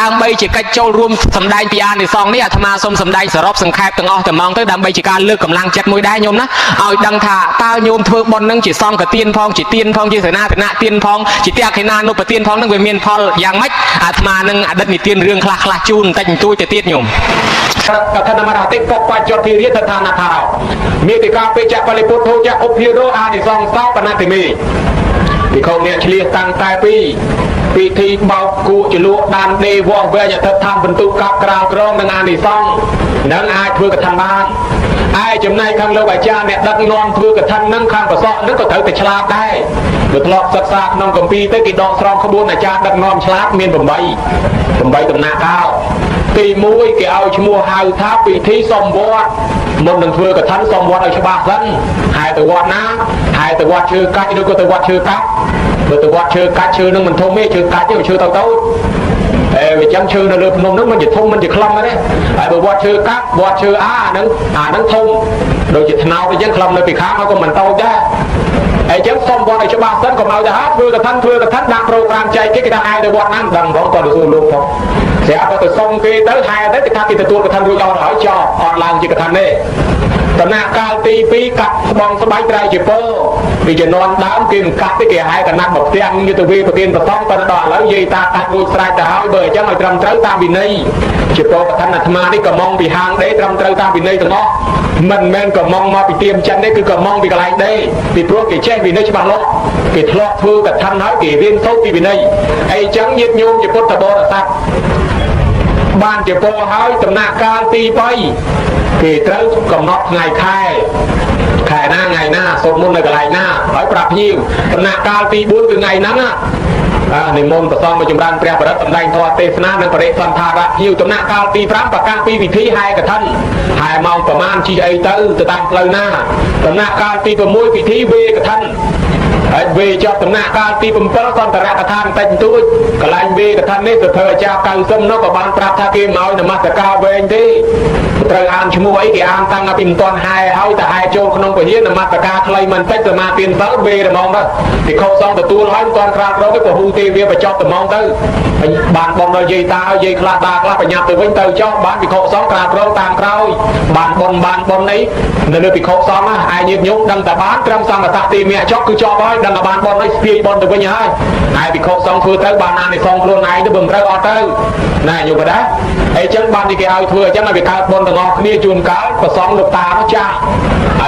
ដើម្បីជាកិច្ចចូលរួមសម្ដែងពីអានិសង្សនេះអាត្មាសូមសម្ដែងសរុបសង្ខេបទាំងអស់តែមកទៅដើម្បីជាការលើកកម្លាំងចិត្តមួយដែរញោមណាឲ្យដឹងថាតើញោមធ្វើបុណ្យនឹងជាសង្ឃទានផងជាទានផងជាសេនាសនៈទានផងជាតេខេណានុបទានផងនឹងវាមានផលយ៉ាងម៉េចអាត្មានឹងអតីតនិទានរឿងខ្លះជូនបន្តិចបន្តួចទៅទៀតញោមកថានមរតិកបច្ចុប្បន្នតថានថាមេតិកាពេចបលិពុទ្ធោចឧបភិរោអានិសង្សបណតិមេពីខោអ្នកឆ្លៀសតាំងតែពីពិធីបោកគូចលក់ដានដេវងវែងអតិថកម្មបន្ទុកកាប់ក្រៅក្រមនឹងអានិសង្សនឹងអាចធ្វើកថាបានឯចំណែកខាងលោកអាចារ្យអ្នកដឹកនាំធ្វើកថានឹងខាងប្រសក់នឹងក៏ត្រូវតែឆ្លាតដែរបើធ្លាប់សិក្សាក្នុងគម្ពីរទៅគេដកស្រង់ក្បួនអាចារ្យដឹកនាំឆ្លាតមាន8ដំណាក់កាលទី1គេឲ្យឈ្មោះហៅថាពិធីសំវត្តមុននឹងធ្វើកថាសំវត្តឲ្យច្បាស់សិនហើយទៅវត្តណាហើយទៅវត្តឈើកាច់ឬក៏ទៅវត្តឈើកាច់បើទៅវត្តឈើកាច់ឈើនឹងមិនធំទេឈើកាច់ទេឈើតូច vì chẳng chưa nó được nông nước mình chỉ thông mình chỉ khăm đấy bởi vọt chưa cắt vọt chưa nắng thông rồi chỉ nào thì chẳng khăm nó bị khá nó còn mình tao ra chẳng xong vọt này cho ba sân còn nào ra hát vừa cả thân đang program chạy cái ta ai được vọt năng đằng vẫn còn được luôn không sẽ có từ xong cái tới 2 tới cái thì tôi cái thân tôi cho hỏi cho online chỉ cái thân nàyตนาการตีปีกัดบองสบายใจจีโป้ปีจะนอนดาวกินกัดที่เกี่ยให้กันนักบอกเตียงยูทูบีประกินประท้องตอนต่อแล้วยีตาตัดบุษราจะหายเบอร์จะมาทำเจ้าตามวินัยจีโป้กับท่านธรรมานี่ก็มองปีหางได้ทำเจ้าตามวินัยตั้งเนาะมันแม่นก็มองมาปีเตรียมจันได้คือก็มองปีกระไรได้ปีพวกกี่แช่วินัยฉบับโลกปีทะเลาะพื้นกับท่านน้อยกี่เรียนโซ่ปีวินัยไอ้จังยึดโยมจีโป้ตะโบตะซักบ้านจีโป้หายตนาการตีไปthì tới cầm nót ngày khai na sốt môn này cái ngày na hỏi bạc nhiều nạp cao tí 4 từ ngày nắng á niệm môn tập xong mà chúng đang prep đất tầm đánh thoa tê sna nên có để phân thà ra nhiều tầm nạp cao tí 5 và cao tí vị trí hai cái thân hai mongประมาณ chi ấy tới từ tam lời na tầm nạp cao tí của mỗi vị trí về cái thân về cho tầm nạp cao tí bấm bớt con tara cái thân tách túi cái lạnh về cái thân này từ thời cha cao sâm nó có ban prap tha kim nói là mắt cao về anh thế trời an chúng mua ấy thì an tăng ở bình toàn hai hơi tại hai châu không phải hiến là mặt cả clay mình tách từ mà tiền tới về là mong đó thì không xong từ tua nói toàn ra đó cái của hưu tv và cho từ mong tới bạn bông đôi dây ta dây khla ta khla phải nhập từ vinh từ cho bạn bị khổ sống cả rồi tạm rồi bạn bông ấy nên được bị khổ sống á ai nhịp nhúc đăng ta bán trăm sang là ta tìm mẹ chót cứ cho thôi đăng là bạn bông ấy phi bông từ vinh hai ai bị khổ sống vừa tới bạn ăn thì xong luôn này nó bừng tới ở tới này nhiều cái đấy ấy chẳng bạn thì cái ao thừa chẳng là việc cao bông từ ngọc kia chuồn cá và xong được ta nó cha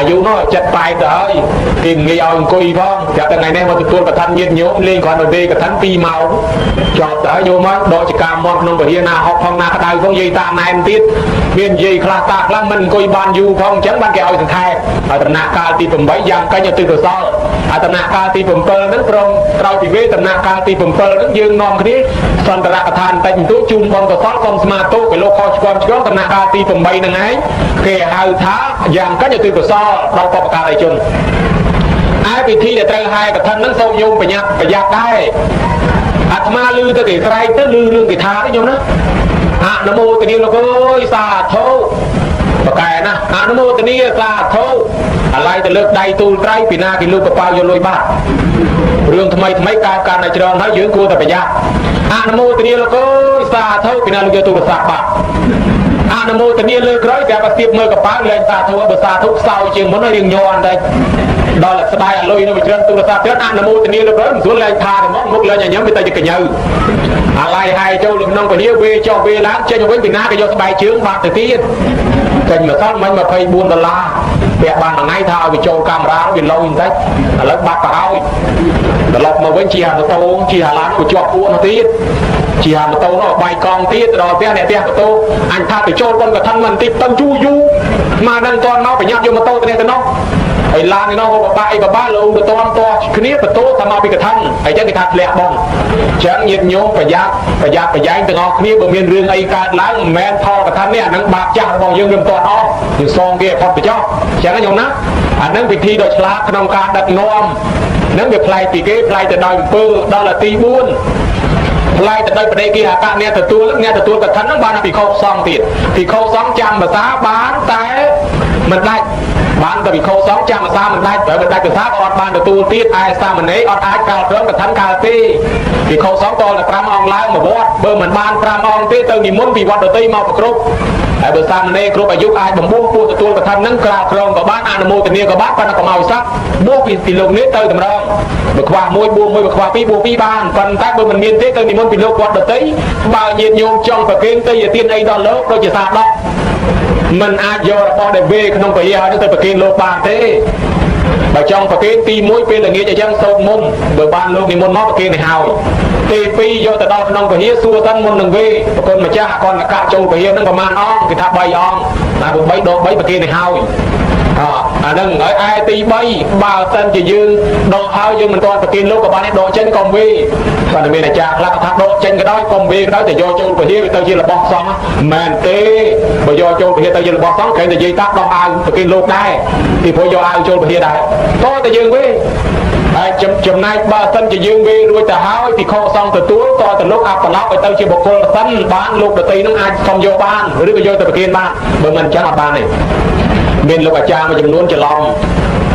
dù nó chặt bài tới tìm người ông coi phong dạ từ ngày nay mà tôi và thanh nhiên nhốm lên còn ở đây cả thánh pi màu cho tới vô mất đội chỉ cam một nông bờ hiên nào học phong nào cái đài phong dây ta này em tiết miền dây khla ta khla mình coi ban du phong chẳng ban kẹo thằng khai ở tầm nạc ca ti phẩm 7 giang cái nhà từ từ sau ở tầm nạc ca ti phẩm pơ nước prong trao thì về tầm nạc ca ti phẩm pơ nước dương non cái phần tờ lạc than tay túi chung con tờ sót con smart tô cái lô kho con chó tầm nạc ca ti phẩm 7 năng ấy kẻ hào thá giang cái nhà từ từ sau đâu có cả đại chung ai bị thi để trai hai cả thân nó sâu nhung phải nhặt đây ma lư tới cái trai tới lư cái thá đấy nhung đó nam mô tình yêu nó ơi xà thô và cái na nam mô tình yêu xà thô lại từ lực đầy tu trai vì na cái lưu cái bao vô lôi bát rương thay mấy ca này cho nó giữ cua tại bây giờ nam mô tình yêu nó ơi xà thô vì na lưu tu cái sạc bạc nam mô tình yêu lư cái cái bác tiếp mơ cái bát lên xà thô bữa xà thúc sau chừng muốn nó riêng nhon đây đó là sẽ bài lôi nó bị trơn tu là sao nam mô tình yêu nó vẫn xuống lên tha thì món múc lên nhà nhóm bị tay cái nhừ lại hai châu lực nông phải điêu về cho về láng chơi cho với việt nam cái do bài chướng bạc từ tiên cần mà sao mình mà phải buôn đô la bè bàn là ngay thao bị châu camera nó bị lâu như thế là lớp bạc cả ao là lọc mà với chị hà nó tâu chị hà láng của cho cuốn nó tí chị hà nó tâu nó bài con tí rồi té này té của tôi anh tha bị châu con cả thân mình tiếp tâm chu du mà đang toàn nó phải nhặt vô mà tôi cái này nóไอ้ลานนี่น้องบอกบ้าลงตัวคืนนี้ประตูทำมาเป็นกระทันไอ้เจ้ากระทันแหลกบองฉันยินโยมประหยัดแต่งอคืนนี้บ่มีเรื่องไอ้การล้างแมนพอกระทันเนี่ยนั่งบาดจ้าบองยังเริ่มตัวอ้ออยู่ซองเกี่ยพอไปเจ้าฉันก็ยอมนะอันนั้นเป็นที่โดยฉลาดขนมการดักนอมนั่นเป็นพลายตีเก้พลายแต่ดอยปื้อดอลลาร์ตีบุญพลายแต่ดอยประเดี๋ยวกี่หาการเนี่ยแต่ตัวกระทันนั่งบ้านปีโคซองติดปีโคซองจำภาษาบ้านแต่มันได้บ้านแต่ปีโคซองจำภาษามันได้แต่มันได้ภาษาออดบ้านแต่ตัวติดไอ้ซามันนี้ออดไอ้กาลเริ่มกระทันกาตีปีโคซองตัวละพระมองไล่มาบดเบอร์เหมือนบ้านพระมองที่เติมนิมนต์ปีวัดตีมาประครบไอ้เบอร์ซามันนี้ครบอายุไอ้บ่มบุ้งปูตัวกระทันนั่งกราบรองกับบ้านอนุโมทนีกับบ้านปันกับเมาซักบุ้งปีลงนี้เติมตำรองบกว่ามวยบุ้งมวยบกว่าปีบ้านปันตักเบอร์มันเมียนที่เติมนิมนต์ปีโลกวัดตีบ่าวเย็นโยมจองประเคนตีอย่าเตียนไอ้ดอนโลกเราจะสาบล็อกมันอาจโยนพอได้เบขนมไปยาที่เติมประเคนโลกบานเต้บ่าวจองประเคนตีมวยเป็นอย่างนี้จะยังโซนมุมเบอร์บ้านโลกนิมนต์มอประเคนในหาวตีปีโยแต่ดอนขนมไปเฮียซัวตั้งมุนหนึ่งเวประคนมาจ้าก่อนกะโจไปเฮียนั่งประมาณอ้อมกิทับใบอ้อมแต่ผมใบโดนใบประเคนในหาวนั่งไอ้ตีใบบ่าวตันจะยืนโดนหาวยืนมันตอนประเคนโลกกับบ้านนี้โดนเช่นกองวีก่อนมีในจากลักทักโดนเช่นก็ได้กองวีก็ได้แต่โยโจไปเฮียไปเตยละบอกซองแมนเต้บ่โยโจไปเฮียเตยละบอกซองแข่งแต่ยืนตักดองเอาประเคนโลกได้ที่พอโยเอาโจไปเฮียได้ก็แต่ยืนวี ហើយចំណែកបើសិនជាយើងវារួចទៅហើយពីខុសសង្ឃទទួលតទៅលោកអាប្រឡោឲ្យទៅជាបុគ្គលសិនបានលោកដតីនឹងអាចសុំយកបានឬក៏យកទៅប្រគិនបានបើមិនអញ្ចឹងអត់បានទេមានលោកអាចារ្យមួយចំនួនច្រឡំ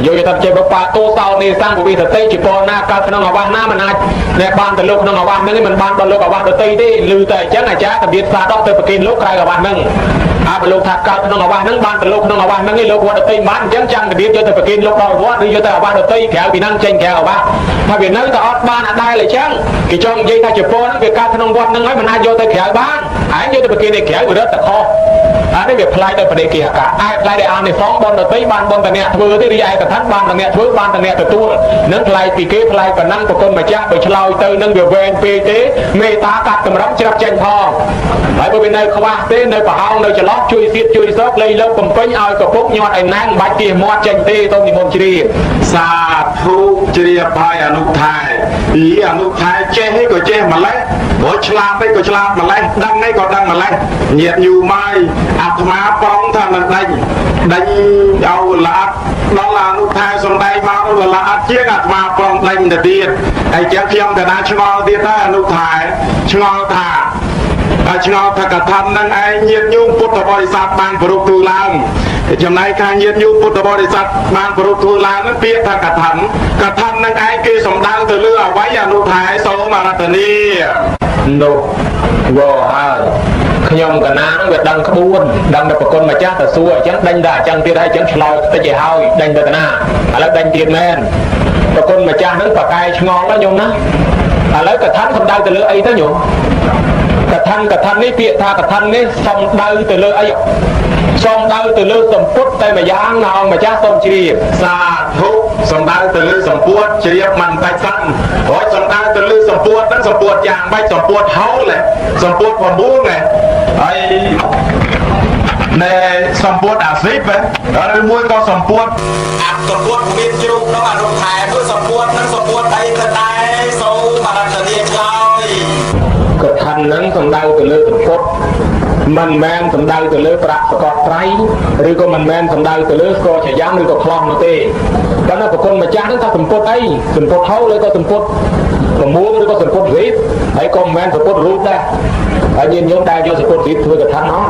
យកទៅចេះបបាតោសោនេសង្ឃវិសតិជាពលណាកើតក្នុងអាវាសណាមិនអាចអ្នកបានទៅលោកក្នុងអាវាសហ្នឹងមិនបានដល់លោកអាវាសដតីទេឮតែអញ្ចឹងអាចារ្យទៅវាសាដកទៅប្រគិនលោកក្រៅអាវាសហ្នឹងអាបើលោកថាកើតក្នុងអាវាសហ្នឹងបានទៅលោកក្នុងអាវាសហ្នឹងឯងលោកវត្តដតីមិនបានអញ្ចឹងចាំទៅវាយកទៅប្រគិនលោកដល់វត្តឬយកទៅអាវាសដតីក្រៅពីហ្នឹងចេញក្រៅអាវាសថាវានៅតែអត់បានអត់ដែរអញ្ចឹងគេចង់និយាយថាជាពលហ្នឹងវាកើតក្នុងវត្តហ្នឹងហើយមិនអាចយកទៅក្រៅបានហើយយកទៅប្រគិនឯក្រៅវារត់តែខុសអានេះវាផ្លាយទៅបដិគិហកៈអាចផ្លាយដោយអានិសង្ឃបនដតីបានបនតអ្នកធ្វើទេរីឯកថាបានតអ្នកធ្វើបានតអ្នកទទួលនឹងផ្លាយពីគេផ្លាយប៉ុណ្ណឹងប្រគុណម្ចាស់បើឆ្លោយទៅនឹងវាវែងពេកទេមេត្តាកាត់តម្រឹមច្រាប់ចេញផងហើយបើវានៅខ្វះទេនៅប្រហោងនៅចន្លោះជួយសៀតជួយសោកលេងលើកបំពេញឲ្យកពុកញាត់ឯណាំងបាច់ទាមាត់ចេញទេទៅនិមន្តជ្រាបសាធុជ្រាបហើយអនុថែអនុថែចេះឯក៏ចេះម្លេះបើឆ្លាតឯក៏ឆ្លាតម្លេះដឹងឯក៏ដឹងម្លេះញាតយូរមកអាត្មាប្រងថាមិនដេញឲ្យល្អដល់អនុថែសំដែងមកល្អជាងអាត្មាប្រងដេញទៅទៀតហើយចឹងខ្ញុំកណាឆ្ងល់ទៀតដែរអនុថែឆ្ងល់ថាឆ្ងល់ថាកថានឹងឯងញាតញោមពុទ្ធបរិស័ទបានប្រពទូឡើងចំណែកខាងញាតញោមពុទ្ធបរិស័ទបានប្រពទូឡើងនឹងពាក្យថាកថានឹងឯងគេសំដៅទៅលើអវ័យអនុថែសូមអរតនីនោះវោហើយខ្ញុំកណានឹងវាដឹងក្បួនដឹងតែប្រគុណម្ចាស់ទៅសួរអញ្ចឹងដេញតែអញ្ចឹងទៀតហើយអញ្ចឹងឆ្លោយតិចឲ្យហើយដេញទៅកណាឥឡូវដេញទៀតមែនប្រគុណម្ចាស់នឹងប្រកែឆ្ងល់ណាញោមណាឥឡូវកថាសំដៅទៅលើអីទៅញោមកថានេះពាក្យថាកថានេះសំដៅទៅលើអីសំដៅទៅលើសម្ពុតតែម្យ៉ាងណាអង្គម្ចាស់សូមជ្រាបសាធុសំដៅទៅលើសម្ពុតជ្រាបមិនបាច់សិនព្រោះសំដៅទៅលើសម្ពុតហ្នឹងសម្ពុតយ៉ាងម៉េចសម្ពុតហោលសម្ពុត9ហើយណែសម្ពុតអាស៊ីបហើយមួយក៏សម្ពុតសម្ពុតមានជ្រូកក្នុងអនុថែមួយសម្ពុតហ្នឹងសម្ពុតអីទៅដែរសូមអរតនីឆ្លើយកថានឹងសំដៅទៅលើសម្ពុតមិនមែនសំដៅទៅលើប្រាក់សកលត្រៃឬក៏មិនមែនសំដៅទៅលើស្គរច្រាំឬក៏ខ្លងនោះទេប៉ុន្តែប្រគុណម្ចាស់នឹងថាសម្ពុតអីសម្ពុតហោឬក៏សម្ពុតប្រមួងឬក៏សម្ពុតរីបហើយក៏មិនមែនសម្ពុតរូបដែរហើយញាតិញោមដែលយកសម្ពុតរីបធ្វើកថាអស់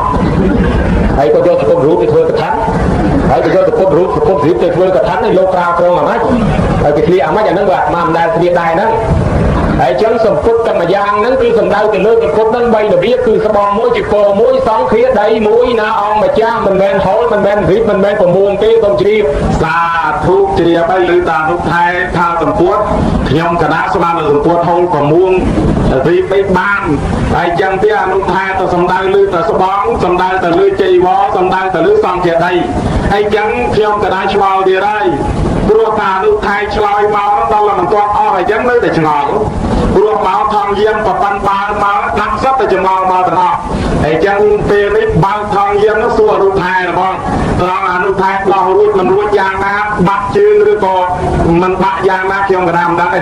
ហើយក៏យកសម្ពុតរូបទៅធ្វើកថាហើយក៏យកសម្ពុតរូបសម្ពុតរីបទៅធ្វើកថានេះលោកក្រៅក្រងអាម៉េចហើយគេឃ្លៀអាម៉េចអាហ្នឹងវាអាត្មាមិនដែលឃ្លៀដែរហ្នឹងហើយចឹងសម្ពុតតែម្យ៉ាងហ្នឹងគឺសំដៅទៅលើសម្ពុតហ្នឹង3របៀបគឺស្បងមួយជាគោមួយសង្ឃាដីមួយណាអង្គម្ចាស់មិនមែនហូលមិនមែនរីបមិនមែនប្រមួងទេសូមជ្រាបសាធុជ្រាបហើយឬតាមរូបថែថាសម្ពុតខ្ញុំកណាស្មានសម្ពុតហូលប្រមួងរីបបានហើយចឹងទៀតអនុថែទៅសំដៅលើទៅស្បងសំដៅទៅលើចៃវរសំដៅទៅលើសង្ឃាដីហើយចឹងខ្ញុំកណាឆ្ងល់ទៀតហើយព្រោះថាអនុថែឆ្លើយមកដល់មិនទាន់អស់ហើយចឹងនៅតែឆ្ងល់ព្រោះមកថងយាមប្រព័ន្ធបាល់មកដាក់សិតតែចម្ងល់មកទាំងអស់ហើយចឹងពេលនេះបាល់ថងយាមនោះសួរអនុថែរបស់ត្រង់អនុថែដោះរួចមិនរួចយ៉ាងណាបាក់ជើងឬក៏មិនបាក់យ៉ាងណាខ្ញុំកណាមិនដឹងទេ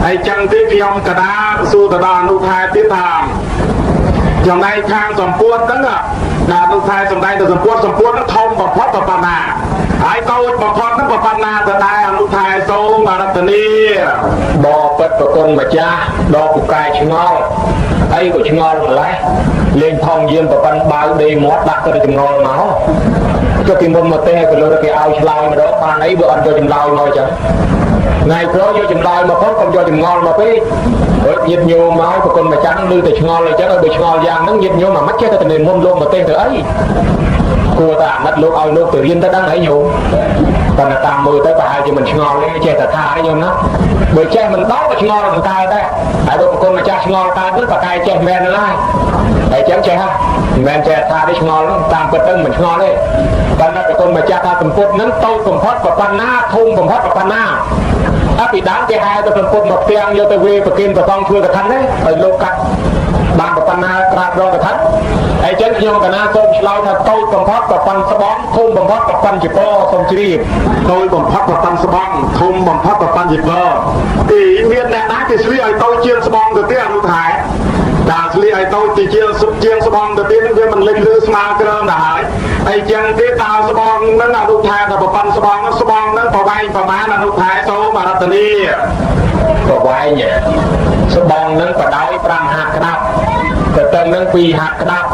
ហើយចឹងទីខ្ញុំកណាសួរទៅដល់អនុថែទៀតថាចំណែកខាងសម្ពុតហ្នឹងដែលអនុថែសំដែងទៅសម្ពុតហ្នឹងធំបំផុតប្រព័ន្ធណាហើយកោចបំផុតហ្នឹងប្រព័ន្ធណាទៅដែរអនុថែសូមអរតនីបបិទ្ធប្រគុណម្ចាស់ដល់ពូកែឆ្ងល់អីក៏ឆ្ងល់ម្លេះលេងថងយាមប្រព័ន្ធបាវដេមាត់ដាក់ទៅចម្ងល់មកចុះពីមុនមកទេក៏លើគេឲ្យឆ្លើយម្ដងបានអីបើអត់យកចម្លើយមកចឹងថ្ងៃក្រោយយកចម្លើយមកផងកុំយកចម្ងល់មកពេកញាតិញោមមកប្រគុណម្ចាស់នឹងឮតែឆ្ងល់អញ្ចឹងឲ្យបើឆ្ងល់យ៉ាងហ្នឹងញាតិញោមមិនចេះតែទៅមុនលោកមកទេទៅអីគួរតែអាណិតលោកឲ្យលោកទៅរៀនទៅដឹងអីញោមប៉ុន្តែតាមមើលទៅប្រហែលជាមិនឆ្ងល់ទេចេះតែថាអីញោមណាបើចេះមិនដល់ក៏ឆ្ងល់មិនកើតដែរហើយបើប្រគុណម្ចាស់ឆ្ងល់កើតទៅប្រកែចេះមែនហ្នឹងហើយអញ្ចឹងចេះហ่ะមិនមែនចេះថាទេឆ្ងល់តាមពិតទៅមិនឆ្ងល់ទេប៉ុន្តែប្រគុណម្ចាស់ថាសម្ពុតហ្នឹងតូចបំផុតប្រព័ន្ធណាធំបំផុតប្រព័ន្ធណាអពីដើមគេហៅទៅសម្ពុតមកផ្ទាំងយកទៅវាប្រគិនប្រសងធ្វើកថាទេឲ្យលោកកាត់បានប្រព័ន្ធណាក្រាបរងកថាហើយចឹងខ្ញុំកណាសូមឆ្លើយថាតូចបំផុតប្រព័ន្ធស្បងធំបំផុតប្រព័ន្ធជាពសូមជ្រាបតូចបំផុតប្រព័ន្ធស្បងធំបំផុតប្រព័ន្ធជាពទីមានអ្នកណាគេស្លៀកឲ្យតូចជាងស្បងទៅទៀតអនុថែតែស្លៀកឲ្យតូចជាងស្បងទៅទៀតនឹងវាមិនលេចលឺស្មើក្រឹមទៅហើយ ไอ้จังที่ตาสบองนั่นอนุทายแต่ปันสบองนั้นพอใบประมาณอนุทายโซมารัตนีก็ไว้เนี่ยสบองนั้นก็ได้ปรางหักครับแต่เติมนั้นปีหักครับ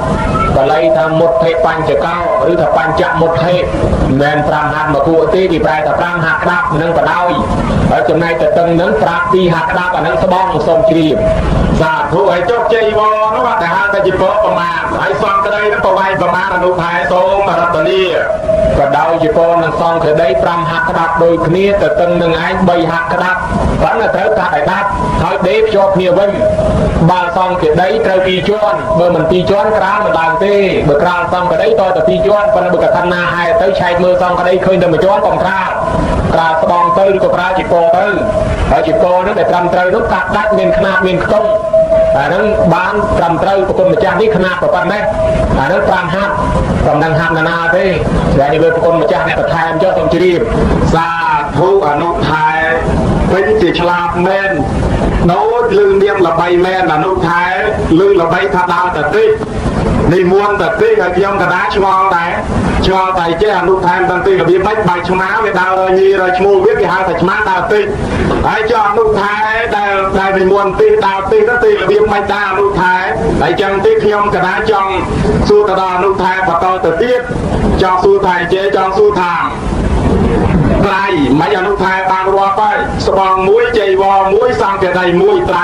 ก็เลยทำหมดเทปันจะเก้าหรือถ้าปันจะหมดเทแมนปรางหักมาคู่ที่ดีไปแต่ปรางหักครับนั่นก็ได้แล้วจำนายแต่เติมนั้นปรางปีหักครับอันนั้นสบองทรงจีบสาธุไอ้เจ้าเจวอนะว่าแต่หางแต่จิโปประมาณไอ้ซองก็ได้นั้นประมาณอนุทายโซมารัตนีก็ได้จิโปนั้นซองเคยได้ปรางหักครับโดยคณีแต่เติมนั้นไอ้ใบหักครับฝันน่ะเธอขาดไอ้ครับถอยเด็บโจบเนี่ยวิ่งบางซองเกิดได้เตยปีจวนเบอร์มันปีจวนกลางมันบางตีเบอร์กลางซองก็ได้ต่อแต่ปีจวนปนเบอร์กับธนาให้เตยชายมือซองก็ได้เคยเดินมาจวนกองกลางกลางสบองเตยกับกลางจิโปเตยจิโปนั่นแต่ตรำเตยต้องตัดดัดเมียนขนาดเมียนต้มนั้นบ้านตรำเตยปรากฏมาจากนี่ขนาดประมาณไหมนั้นกลางหักกำลังหักนาตีแต่ในเบอร์ปรากฏมาจากเนี่ยแต่ไทยมันเจ้าต้องจีบสาธุอนุไทยเป็นจิตฉลาดแม่นโน้ตลืมเรียงละใบแม่นอนุท้ายลืมละใบทัดดาวแต่ติ๊กในมวลแต่ติ๊กไอ้ยมกระดาษชัวร์แต่เจ้าอนุท้ายตั้งติ๊กกับบีบใบชนะไปดาวเลยยี่เลยชูวิทย์ที่หาแต่ชนะดาวติ๊กไอ้เจ้าอนุท้ายได้ในมวลติ๊กดาวติ๊กก็ติ๊กกับบีบใบดาวอนุท้ายไอ้จังติ๊กยมกระดาษจองสู้ตะดาวอนุท้ายปะตอแต่ติ๊กจองสู้ไทยเจ้าจองสู้ทางไตรไม่อนุทายบางรัวไปสบองมุ้ยใจวอมุ้ยสร้างแต่ใดมุ้ยไตร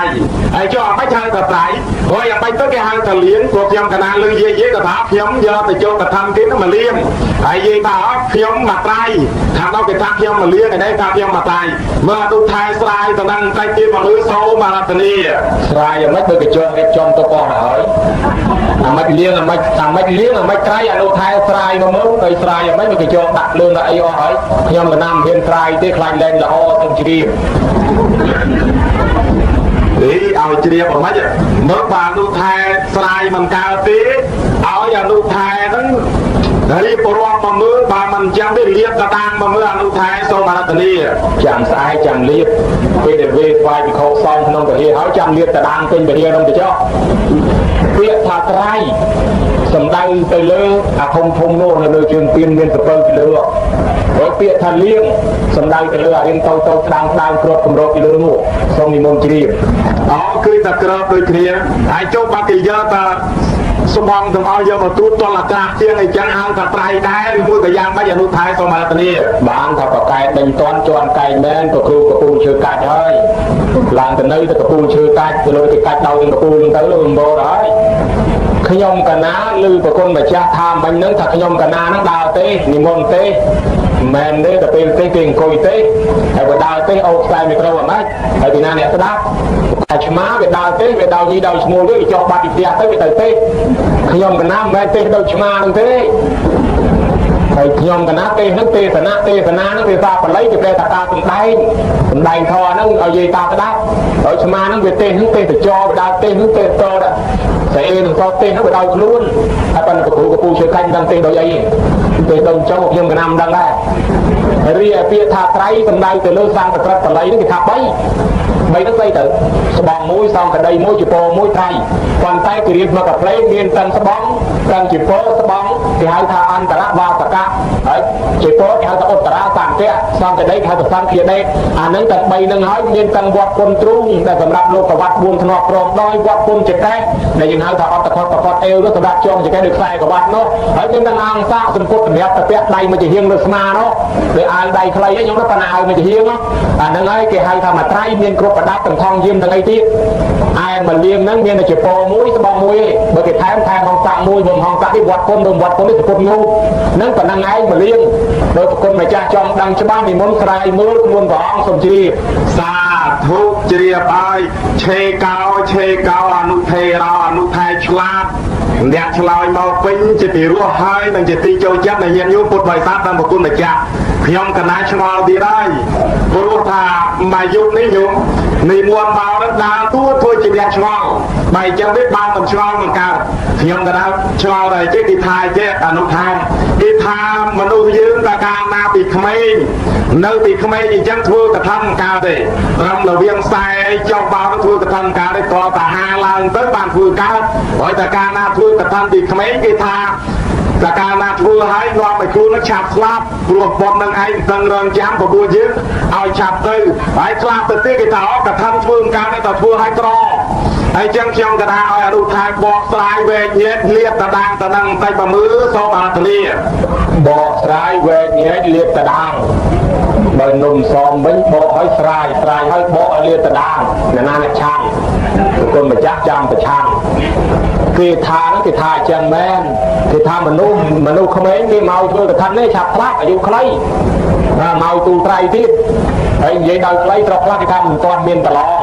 ไอ้เจ้าไม่ใช่แต่ไตรเพราะอย่างไปตั้งแต่หางตะเลี้ยงตัวเพียงขนาดเรื่องเย่กระถาเพียงเยอะแต่โจกระทำกินมาเลี้ยงไอ้เย่ตาเพียงมาไตรทำเอาไปทักเพียงมาเลี้ยงไอ้ได้ทักเพียงมาไตรเมื่อดูทายสลายตอนนั้นไตรตีมาลื้อโซมาลัตนีสลายยังไม่เปิดกระจกเก็บจอมตัวปอหอยไม่เลี้ยงไม่เลี้ยงไม่ไตรอนุทายสลายมาเมื่อไอ้สลายยังไม่เปิดกระจกดักเรื่องไอ้หอยยมกระนำเห็นไตรที่คลายแรงละอ้อต้องจีบนี่เอาจีบออกมาจะเมื่อบางลูกไทยสลายมันกาวตีเอาอย่างลูกไทยนั้นรีบรวมมาเมื่อบางมันจังได้เลียบกระตังมาเมื่อลูกไทยโซมาลัตนีจังสายจังเลียบเป็นเด็กเวทไฟเป็นเขาซองน้องกระเทียเขาจังเลียบกระตังเป็นกระเทียน้องกระเจ้าเปียถาไตรสำได้ไปเลยอาคมพงโน่ในเลยจึงเปลี่ยนเงินสเปอร์ไปเลยไว้เปียทันเลี้ยงสำได้ไปเลยเรียนโตดังครบกำรบไปเลยงูทรงนิมนต์จีบอ๋อคือตะกรอบโดยเคลียร์ไอ้โจ๊กปากกิเยอะตาสมองถึงเอาเยอะมาตู้ต้นละกาเชียงไอ้จังเอาตะไตรได้พูดแต่ยังไม่อย่างนุท้ายสมัยตอนนี้บางถ้าปากไก่เป็นต้นจวนไก่แม่นก็ครูกระปูเชื่อไก่เฮ้ยหลังจากนั้นกระปูเชื่อไก่จะเลยไก่เดาถึงกระปูถึงตะลุมโบได้ขยมกันนะลือประคนแบบจะทำบันนึงถ้าขยมกันนะนักดาวเต้นิมนต์เต้แมนเด้แต่เป็นเต้เก่งโกยเต้ไอ้บดาวเต้เอาใส่ไม่กระวไหมไอ้ปีนั้นเนี่ยสดับไอ้ชม้าเวดาวเต้เวดาวยีดาวชมูด้วยจอบบัตรเดียเต้เวดาวเต้ขยมกันนะแมนเต้ดาวชม้านั่งเต้ไอ้ขยมกันนะเต้นั่งเต้สนะนั่งเต้ตาปลายจะเป็นตาเป็นไดทอนั่งเอายีตากระดับเอาชม้านั่งเวเต้นั่งเต้แต่จอบดาวเต้นั่งเต้โตได้แต่เองก็เต้นเขาไปดาวคลุ้นถ้าเป็นกระปูเชื่อกันดังเต้นโดยยัยเต้นดงเจ้ายังกระนำดังได้เรียเปียทาไตรสำได้แต่เลิกสร้างแต่กระไรนี่คือทับใบนักไตเต๋อสบองมุ้ยซองกระไดมุ้ยจิโปมุ้ยไทยก่อนไตกรีบมากับเพลงเรียนตันสบองตันจิโปสบองที่ให้ทาอันตระวาตกะจิโปที่ให้ทาอัตระต่างเจ้าซองกระไดให้ทาสังเกียรติอันนั้นตัดใบหนึ่งให้เรียนตันวัดคนตรุงแต่สำหรับโลกวัดบุญถนอมกรองน้อยวัดคนเจ็ดแท้ในยังให้ทาอัตตะคอเอวก็สำหรับจงจะแค่ดึกใส่กับวัดเนาะให้เป็นนางสร้างสมกุฎเนี่ยแต่เปียใดมันจะเฮียงเลือดมาเนาะโดยอ่านใดใครยังรับปนามันจะเฮียงเนาะอันนั้นให้แกให้ทำมาไตรเมียนครบประดับต่างทองยิ้มต่างไอที่ไอ้มันเลี้ยงนั่งเมียนจะโปมุ้ยสบองมุ้ยเบอร์เกตแทงห้องสระมุ้ยบนห้องสระที่วัดคนวัดคนที่สกุลงูนั่งปนังไงมันเลี้ยงโดยคนไม่จ้าจองดังชบ้านมีมนต์ใครมือขบวนร้องสมจีสาธุเจียบไอเชเกาอนุเทราอนุไทยฉลาดเด็กฉลาดมาปิ้งจะตีรัวให้ตั้งจะตีโจยัดในเย็นยุปุตใบซัดตั้งบุกุลไม่จ้าพยมกันนะฉลาดดีได้บุรุษธามายุคนี้ยุคในมวลเบาดังดาวตัวจีเด็กฉลาดใบจังได้บางกับฉลาดเหมือนกันพยมกันนะฉลาดอะไรเจ๊ดีทายเจ๊อนุทานดีทามมนุษย์ยืนตะการนาปีขมิ้นเนื้อปีขมิ้นอีจังทั่วกระทำการเดรำเราเวียงใส่เจ้าบ่าวทั่วกระทำการได้ต่อตาหาลังเต้นบานทั่วการไว้ตะการนาทั่วกระทำปีขมิ้นดีทา តែកាលណាធ្វើឲ្យនាំឲ្យខ្លួននឹងឆាប់ស្លាប់ព្រោះប៉ុននឹងឯងដឹងរងចាំប្រួយយើងឲ្យឆាប់ទៅហើយស្លាប់ទៅទៀតគេថាកថាធ្វើការនេះតើធ្វើឲ្យក្រហើយចឹងខ្ញុំក៏ថាឲ្យអនុថែបកស្រាយវែកញែកលៀបតដាងតនឹងតែបើមើលសូមអាទលាបកស្រាយវែកញែកលៀបតដាងបើនំសមវិញបកឲ្យស្រាយឲ្យបកឲ្យលៀបតដាងអ្នកណាអ្នកឆាំគុណម្ចាស់ចាំប្រឆាំងគេថាហ្នឹងគេថាចឹងមែនគេថាមនុស្សក្មេងគេមកធ្វើកថានេះឆាប់ស្លាប់អាយុខ្លីមកទូត្រៃទៀតហើយនិយាយដល់ខ្លីត្រកខ្លះគេថាមិនទាន់មានប្រឡង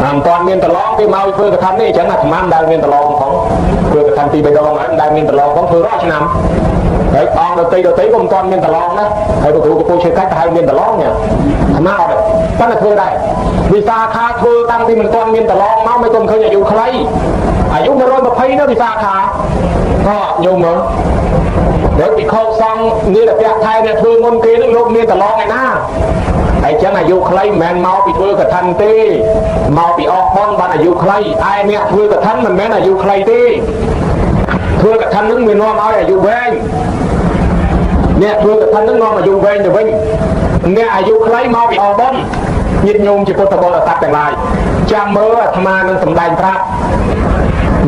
មិនទាន់មានប្រឡងគេមកធ្វើកថានេះអញ្ចឹងអាត្មាមិនដែលមានប្រឡងផងធ្វើកថាទី3ដងហើយមិនដែលមានប្រឡងផងធ្វើរាល់ឆ្នាំហើយអង្គដតីក៏មិនទាន់មានប្រឡងណាហើយគ្រូកពូជើកាច់ទៅឲ្យមានប្រឡងនេះអាត្មាអត់ប៉ុន្តែធ្វើដែរវិសាខាធ្វើតាំងពីមិនទាន់មានប្រឡងមកមិនទាន់ឃើញអាយុខ្លីអាយុ120នៅវិសាខាក៏ញោមមើលដល់ពីខោសង់នេះតែថែអ្នកធ្វើមុនគេនឹងលោកមានប្រឡងឯណាហើយចឹងអាយុខ្លីមិនមែនមកពីធ្វើកថាទេមកពីអស់បនបានអាយុខ្លីឯអ្នកធ្វើកថាមិនមែនអាយុខ្លីទេធ្វើកថានឹងវានាំឲ្យអាយុវែងអ្នកធ្វើកថានឹងនាំអាយុវែងទៅវិញអ្នកអាយុខ្លីមកពីអស់បនញាតិញោមជាពុទ្ធបរិស័ទទាំងឡាយចាំមើលអាត្មានឹងសម្ដែងប្រាប់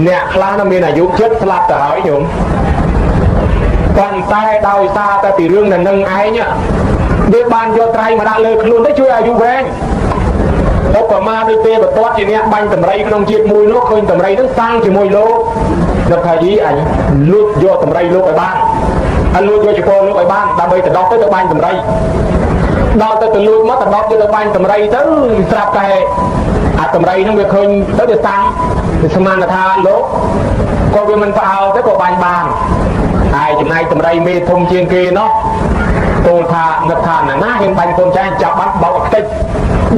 អ្នកខ្លះនឹងមានអាយុចិត្តស្លាប់ទៅហើយញោមប៉ុន្តែដោយសារតែពីរឿងនៅនឹងឯងវាបានយកត្រៃមកដាក់លើខ្លួនទៅជួយអាយុវែងឧបមាដូចទេបន្ទាត់ជាអ្នកបាញ់តម្រៃក្នុងជាតិមួយនោះឃើញតម្រៃនឹងសាំងជាមួយលោកដល់ថាយីអញលួចយកតម្រៃលោកឲ្យបានអញលួចយកចពោលោកឲ្យបានដើម្បីទៅដកទៅបាញ់តម្រៃដល់ទៅលួចមកទៅដកយកទៅបាញ់តម្រៃទៅស្រាប់តែអាតម្រៃនឹងវាឃើញទៅវាសាំងវាស្មានថាលោកក៏វាមិនផ្អើលទៅក៏បាញ់បានហើយចំណែកតម្រៃមេធំជាងគេនោះទូលថានឹកថាណាហ៊ានបាញ់កូនចៅចាប់បាត់បោកខ្ទេច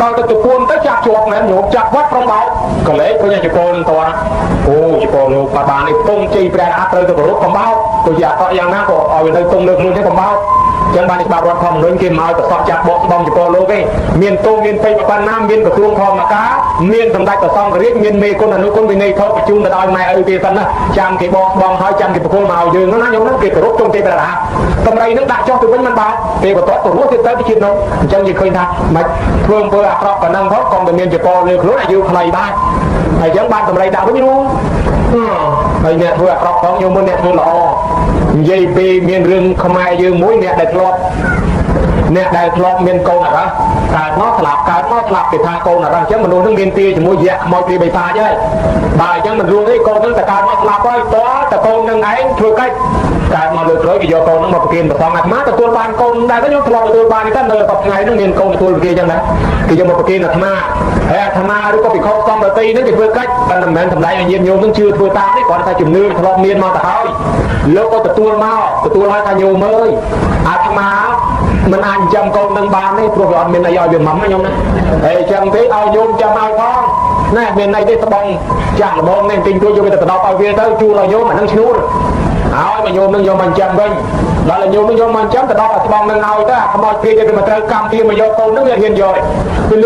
ដល់ទៅពួនទៅចាប់ជាប់មែនញោមចាប់បាត់ប្រំបោកកលេចឃើញចពោនឹងតោះអូចពោលោកបាននេះពងជ័យព្រះអាត្រូវទៅគោរពកំបោកទៅជាអត់យ៉ាងណាក៏ឲ្យវានៅទុំលើខ្លួនទេកំបោកចឹងបានច្បាប់រដ្ឋធម្មនុញ្ញគេមកឲ្យប្រសពចាប់បោកស្បំចពោលោកទេមានទោសមានពេកបណ្ណាមានក្រសួងធម្មការមានសម្ដេចព្រះសង្ឃរាជមានមេគុណអនុគុណវិន័យធម៌បញ្ជូនទៅដល់ម៉ែឪគេសិនណាចាំគេបោកស្បំហើយចាំគេប្រគល់មកឲ្យយើងណាញោមណាគេគោរពជុំទេព្រះរាតម្រៃនឹងដាក់ចុះទៅវិញមិនបោកពេលបន្ទាត់ទៅរស់ទៀតទៅជាតិនោះអញ្ចឹងយើងឃើញថាមិនធ្វើអំពើអាក្រក់ប៉ុណ្ណឹងផងក៏មានចពោលើខ្លួនអាយុខ្លីដែរហើយអញ្ចឹងបានតម្រៃដាក់វិញរួមហើយអ្នកធ្វើអាក្រក់ផងញោមមុនអ្នកធ្វើល្អនិយាយពីមានរឿងខ្មែរយើងមួយអ្នកដែលធ្លាប់មានកូនអរះកើតមកស្លាប់គេថាកូនអរះអញ្ចឹងមនុស្សនឹងមានទាជាមួយយៈខ្មោចព្រាយបិសាចហើយបើអញ្ចឹងមិនរួចទេកូននឹងតែកើតមកស្លាប់ហើយតើកូននឹងឯងធ្វើកិច្ចកើតមកលើក្រោយគេយកកូននឹងមកប្រគេនព្រះសង្ឃអាត្មាទទួលបានកូនដែរខ្ញុំធ្លាប់ទទួលបានតែនៅតែថ្ងៃនឹងមានកូនទទួលប្រគេនអញ្ចឹងដែរគេយកមកប្រគេនអាត្មាហើយអាត្មាឬក៏ពិខុសសំដតីនឹងគេធ្វើកិច្ចតែមិនមែនសម្ដែងឲ្យញាតិញោមនឹងជឿធ្វើតាមទេគាត់ថាជំនឿធ្លាប់មានមកទៅហើយលោកក៏ទទួលឲ្យថាញោមអើយអាត្មាមិនអាចចាំកូននឹងបានទេព្រោះវាអត់មានអីឲ្យវាមកខ្ញុំណាហើយអញ្ចឹងទេឲ្យញោមចាំឲ្យផងណាមានន័យទេស្បងចាស់ល្មមនេះទិញទួយយកវាទៅបដោតឲ្យវាទៅជួលឲ្យញោមអានឹងឈ្នួលហើយមកញោមនឹងយកមកចាំវិញដល់ឲ្យញោមនឹងយកមកចាំទៅដល់ស្បងនឹងឲ្យទៅអាខ្មោចព្រាយទៅមកត្រូវកម្មទាមកយកកូននឹងវាហ៊ានយក